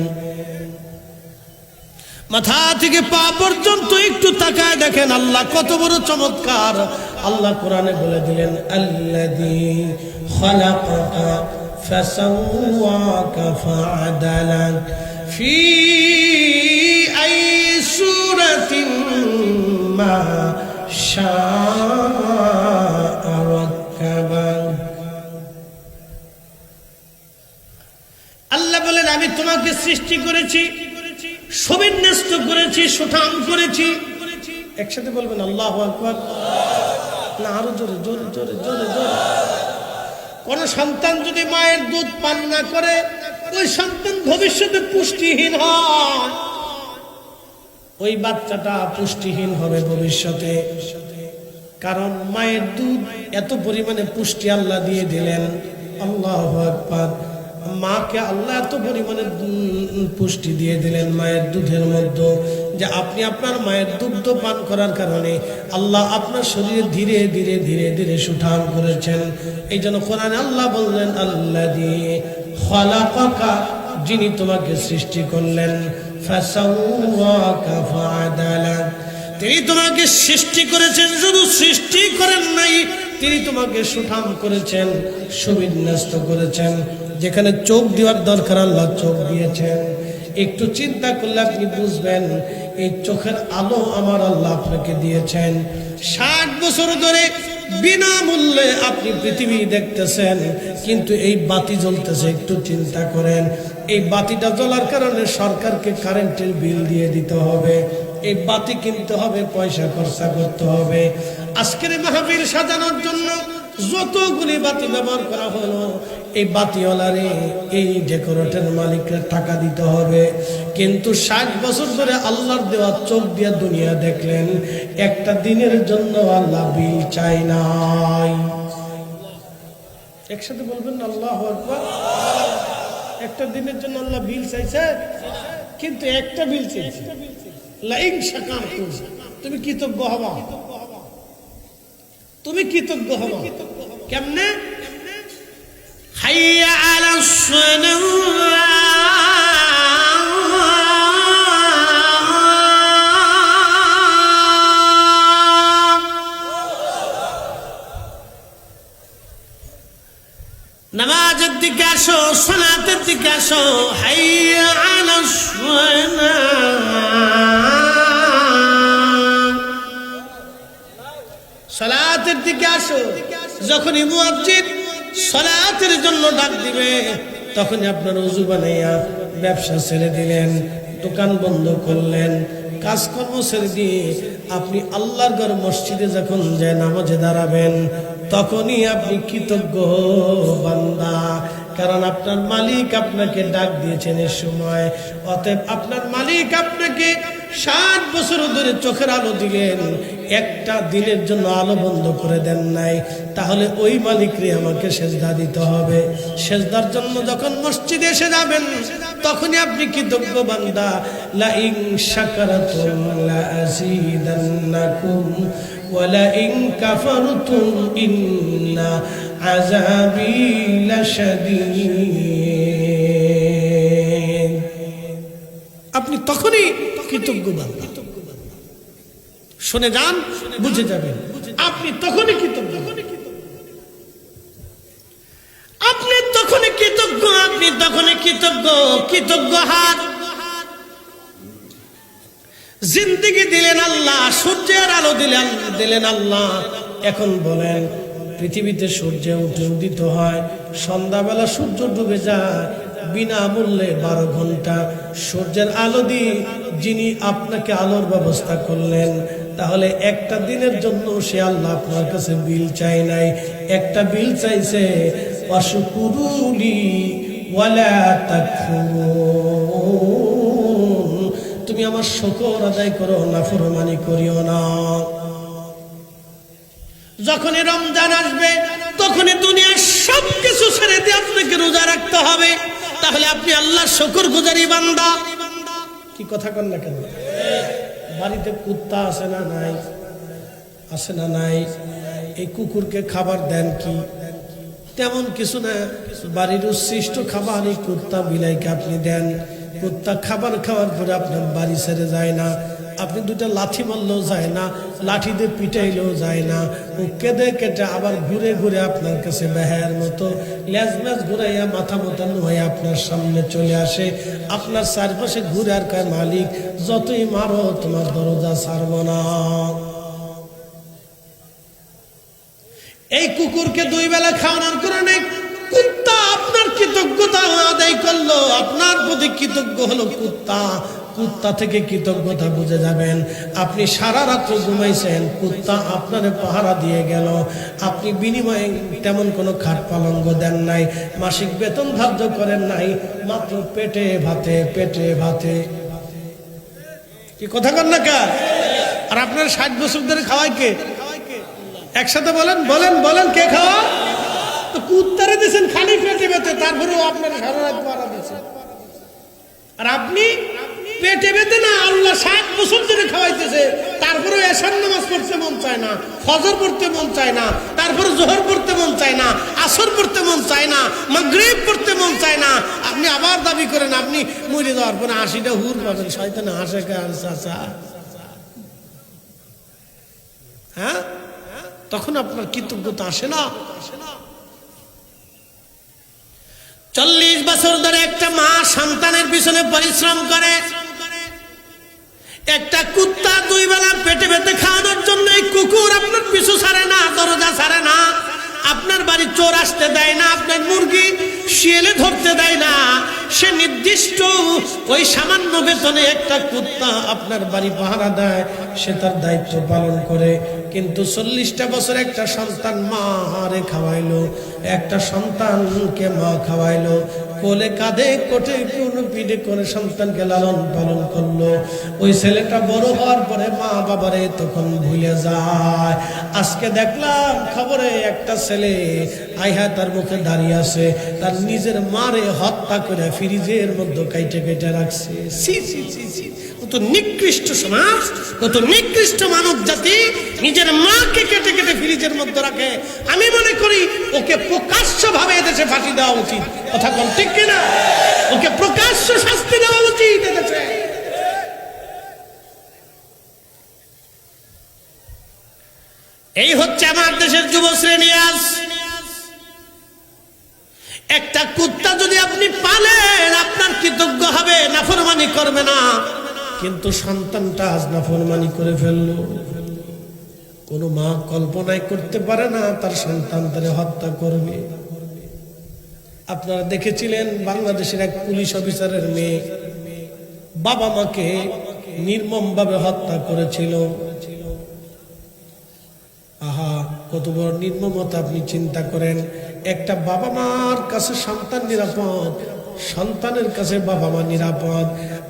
মাথা থেকে পা পর্যন্ত একটু তাকায় দেখেন আল্লাহ কত বড় চমৎকার। আল্লাহ কোরআনে বলে দিলেন, আল্লাযী খালাকাকা ফাসাওয়াকা ফাআদালাক ফি আই সূরাতিন মা শাআ রাক্কাবাক। আল্লাহ বলেন, আমি তোমাকে সৃষ্টি করেছি, সুবিন্যস্ত করেছি, সুঠাম করেছি। একসাথে বলবেন আল্লাহু আকবার। না আরো জোরে জোরে জোরে জোরে জোরে। কোন সন্তান যদি মায়ের দুধ পান না করে, ওই সন্তান ভবিষ্যতে পুষ্টিহীন হয়, ওই বাচ্চাটা পুষ্টিহীন হবে ভবিষ্যতে। কারণ মায়ের দুধ এত পরিমাণে পুষ্টি আল্লাহ দিয়ে দিলেন। আল্লাহু আকবার। মাকে আল্লাহ এত পরিমাণে পুষ্টি দিয়ে দিলেন মায়ের দুধের মধ্যে, যে আপনি আপনার মায়ের দুগ্ধ পান করার কারণে আল্লাহ আপনার শরীরে ধীরে ধীরে ধীরে ধীরে সুঠাম করেছেন। এই জন্য কোরআনে আল্লাহ বললেন, আল্লাযী খালাকাকা, যিনি তোমাকে সৃষ্টি করলেন, ফাসাওয়াকা ফাআদালাক, তিনি তোমাকে সৃষ্টি করেছেন। শুধু সৃষ্টি করেন নাই, তিনি তোমাকে সুঠাম করেছেন, সুবিন্যস্ত করেছেন। যেখানে চোখ দেওয়ার দরকার আল্লাহ চোখ দিয়েছেন। একটু চিন্তা করলে আপনি বুঝবেন এই চোখের আলো আমার আল্লাহ আপনাকে দিয়েছেন। 60 বছর ধরে বিনামূল্যে আপনি পৃথিবী দেখতেছেন, কিন্তু এই বাতি জ্বলতেছে। একটু চিন্তা করেন, এই বাতিটা জ্বলার কারণে সরকারকে কারেন্টের বিল দিয়ে দিতে হবে, এই বাতি কিনতে হবে, পয়সা খরচা করতে হবে। আজকের মাহফিল সাজানোর জন্য যতগুলি বাতি ব্যবহার করা হলো, এই বাতিওয়ালারে, এই ডেকোরেটর মালিকের টাকা দিতে হবে। কিন্তু 60 বছর ধরে আল্লাহর দেওয়া চোখ দিয়ে দুনিয়া দেখলেন, একটা দিনের জন্য আল্লাহ বিল চাই নাই। একসাথে বলবেন আল্লাহু আকবার। একটা দিনের জন্য আল্লাহ বিল চাইছে, কিন্তু একটা বিল চাইছে, লাইন শাকারতুম, তুমি কৃতজ্ঞ হবা, তুমি কৃতজ্ঞ হবা। কেমনে? হাইয়া আলাস সালাহ, নামাজের দিকে আসো, সালাতের দিকে আসো। হাইয়া আলাস সালাতের দিকে আসো। যখনই মুয়াজ্জিন সালাতের জন্য ডাক দিবে, তখনই আপনার ওযু বানাইয়া ব্যবসা ছেড়ে দিলেন, দোকান বন্ধ করলেন, কাজকর্ম ছেড়ে দিয়ে আপনি আল্লাহর ঘর মসজিদে যখন যায় নামাজে দাঁড়াবেন, তখনই আপনি কৃতজ্ঞ বান্দা। কারণ আপনার মালিক আপনাকে ডাক দিয়েছেন এই সময়। অতএব আপনার মালিক আপনাকে 60 বছর ধরে চোখের আলো দিলেন, একটা দিনের জন্য আলো বন্ধ করে দেন নাই। তাহলে ওই মালিকরে আমাকে সেজদা দিতে হবে। সেজদার জন্য যখন মসজিদে এসে যাবেন, তখনই আপনি কৃতজ্ঞ বান্দা। লা ইন শাকারতুম লা আযীদান্নাকুম ওয়া লা ইন কাফারতুম ইন্না আযাবী লাশাদীদ। আপনি তখনই কৃতজ্ঞ বান্দা। শুনে যান, বুঝে যাবেন, আপনি তখনই কৃতজ্ঞ, আপনি তখনই কৃতজ্ঞ, আপনি তখনই কৃতজ্ঞ। কৃতজ্ঞ হাত। জিন্দেগি দিলেন আল্লাহ, সূর্যের আলো দিলেন আল্লাহ। এখন বলেন, পৃথিবীতে সূর্য উদিত হয়, সন্ধ্যাবেলা সূর্য ডুবে যায়, বিনামূল্যে 12 ঘন্টা সূর্যের আলো দিয়ে যিনি আপনাকে আলোর ব্যবস্থা করলেন, তাহলে একটা দিনের জন্য সে আল্লাহ আপনার কাছে বিল চাই নাই, একটা বিল চাইছে ওয়াশুকুরুলি ওয়ালা তাকফুরুন, তুমি আমার শুকর আদায় করো, নাফরমানি করিও না। যখনই রমজান আসবে তখনই দুনিয়ার সবকিছু ছেড়ে দিয়ে আপনাকে রোজা রাখতে হবে, তাহলে আপনি আল্লাহর শুকরগুজারি বান্দা। কি কথা কন না কেন? বাড়িতে কুত্তা আছে না নাই? আছে না নাই? এই কুকুরকে খাবার দেন কি? তেমন কিছু না, বাড়ির উচ্ছিষ্ট খাবার এই কুত্তা বিলাইকে আপনি দেন। কুত্তা খাবার খাওয়ার পরে আপনার বাড়ি ছেড়ে যায় না, আপনি দুটা লাঠি মারলেও যায় না, লাঠি দিয়ে পিটাইলেও যায় না, ও কেঁদে কেটে আবার ঘুরে ঘুরে আপনার কাছে বেহায়ার মতো লেজ ম্যাজ ঘুরাইয়া মাথা মোতানো হয়ে আপনার সামনে চলে আসে, আপনার চারপাশে ঘুরে আর কয়, মালিক যতই মারো তোমার দরজা ছাড়ব না। এই কুকুরকে 2 বেলা খাওয়ানোর কারণে কুত্তা আপনার কৃতজ্ঞতা আদায় করলো, আপনার প্রতি কৃতজ্ঞ হলো কুত্তা। কুত্তা থেকে কৃতজ্ঞতা বুঝে যাবেন, আপনি সারা রাত্র ঘুমাইছেন, কুত্তা আপনারে পাহারা দিয়ে গেল, আপনি বিনিময়ে তেমন কোনো খাট পালঙ্গ দেন নাই, মাসিক বেতন ধার্য করেন নাই, মাত্র পেটে ভাতে পেটে ভাতে। কি কথা কন না কে? আর আপনার 60 বছর ধরে খাওয়ায় কে? একসাথে বলেন বলেন বলেন, কে খাওয়া? তো কুত্তারে দিয়েছেন খালি পেটে ভাতে, তারপরেও আপনার সারা রাত পাহারা দিয়েছেন। আর আপনি পেটে বেঁধে না, আল্লাহ 60 বছর ধরে খাওয়াইতেছে, তারপরে এশার নামাজ পড়তে মন চায় না, ফজর পড়তে মন চায় না, তারপরে জোহর পড়তে মন চায় না, আসর পড়তে মন চায় না, মাগরিব পড়তে মন চায় না। আপনি আবার দাবি করেন আপনি মরে যাওয়ার পরে 80টা হুর পাবেন, শয়তান হাসে কার চাচা। হ্যাঁ, তখন আপনার কৃতজ্ঞতা আসে না। 40 বছর ধরে একটা মা সন্তানের পিছনে পরিশ্রম করে, একটা কুত্তা 2 বেলা পেটে পেটে খাওয়ানোর জন্য এই কুকুর আপনার পিছু ছাড়ে না, দরজা ছাড়ে না, আপনার বাড়ি চোর আসতে দেয় না, আপনার মুরগি শিয়ালে ধরতে দেয় না। সে নির্দিষ্ট ওই সামান্য বেতনে একটা কুত্তা আপনার বাড়ি পাহারা দেয়, সে তার দায়িত্ব পালন করে। কিন্তু 40টা বছর একটা সন্তান মা হারে খাওয়াইলো, একটা সন্তানকে মা খাওয়াইলো, কোলে কাঁধে কোটে কোন পিঠে করে সন্তানকে লালন পালন করলো। ওই ছেলেটা বড় হওয়ার পরে মা বাবারে তখন ভুলে যায়। আজকে দেখলাম খবরে একটা ছেলে আইহা তার মুখে দাঁড়িয়ে আছে, তার নিজের মারে হত্যা করে ফ্রিজের মধ্যে কাইটে কেটে রাখছে। সি সি সি সি, কত নিকৃষ্ট সমাজ, কত নিকৃষ্ট মানব জাতি নিজের মাকে কেটে কেটে ফ্রিজের মধ্যে রাখে। আমি মনে করি ওকে প্রকাশ্য ভাবে এদেশে ফাঁসি দেওয়া উচিত। কথা বল ঠিক কিনা? ওকে প্রকাশ্য শাস্তি দেওয়া উচিত এদেশে। এই হচ্ছে আমার দেশের যুব শ্রেণী। আজ একটা কুত্তা যদি আপনি পালেন আপনার কৃতজ্ঞ হবে, নাফরমানি করবে না। কিন্তু সন্তানটা আজ নাফরমানি করে ফেললো। কোনো মা কল্পনাই করতে পারে না তার সন্তান তারে হত্যা করবে। আপনারা দেখেছিলেন বাংলাদেশের এক পুলিশ অফিসারের মেয়ে বাবা মাকে নির্মম ভাবে হত্যা করেছিল। আহা, কত বড় নির্মমতা আপনি চিন্তা করেন। একটা বাবা মার কাছে সন্তান নিরাপদ, সন্তানের কাছে বাবা মা নিরাপদ।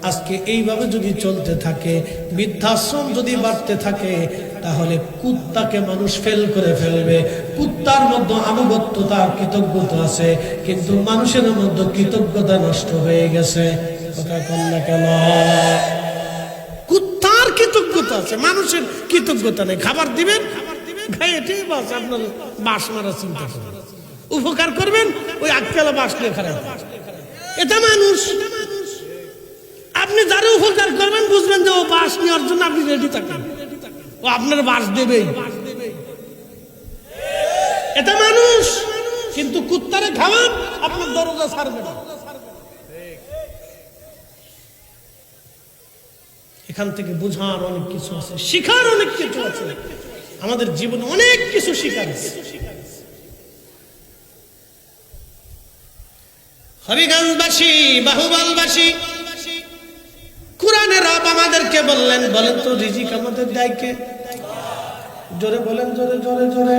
আজকে এইভাবে যদি চলতে থাকে, বৃদ্ধাশ্রম যদি বাড়তে থাকে, তাহলে কুত্তাকে মানুষ ফেল করে ফেলবে। কুত্তার মধ্যে আনুগত্যতা কৃতজ্ঞতা আছে, কিন্তু মানুষের মধ্যে কৃতজ্ঞতা নষ্ট হয়ে গেছে। কথা কন না কেন? কুত্তার কৃতজ্ঞতা আছে, মানুষের কৃতজ্ঞতা নেই। খাবার দিবেন, খাইয়ে বাস আপনার বাস মারার চিন্তা করবেন, উপকার করবেন, ওই আটকেলা বাস নিয়ে খারাপ। এটা মানুষ। আপনি যারা উপকার করবেন বুঝবেন যে ও বাস নেওয়ার জন্য আপনি রেডি থাকেন, ও আপনার বাস দেবেই। এটা মানুষ। কিন্তু কুত্তারে খাওয়ান, আপনার দরজা ছাড়বে না। এখান থেকে বোঝার অনেক কিছু আছে, শিখার অনেক কিছু আছে। আমাদের জীবনে অনেক কিছু শিখার আছে। হবিগঞ্জবাসী, বাহুবলবাসী, কোরআনের রব আমাদেরকে বললেন, বলেন তো রিজিক আমাদের দেয় কে? জোরে বলেন, জোরে জোরে জোরে।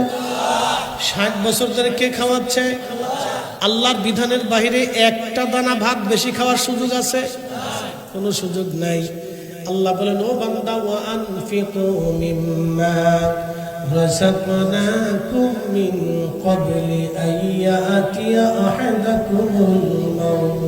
60 বছর ধরে কে খাওয়াচ্ছে? আল্লাহর বিধানের বাইরে একটা দানা ভাত বেশি খাওয়ার সুযোগ আছে? কোনো সুযোগ নাই। আল্লাহ বলেন, ও বান্দা, ওয়া আনফিকু মিম্মা রাযাকনাকুম মিন ক্বাবলি আইয়াতিয়া আহাদাকুমুল মাউত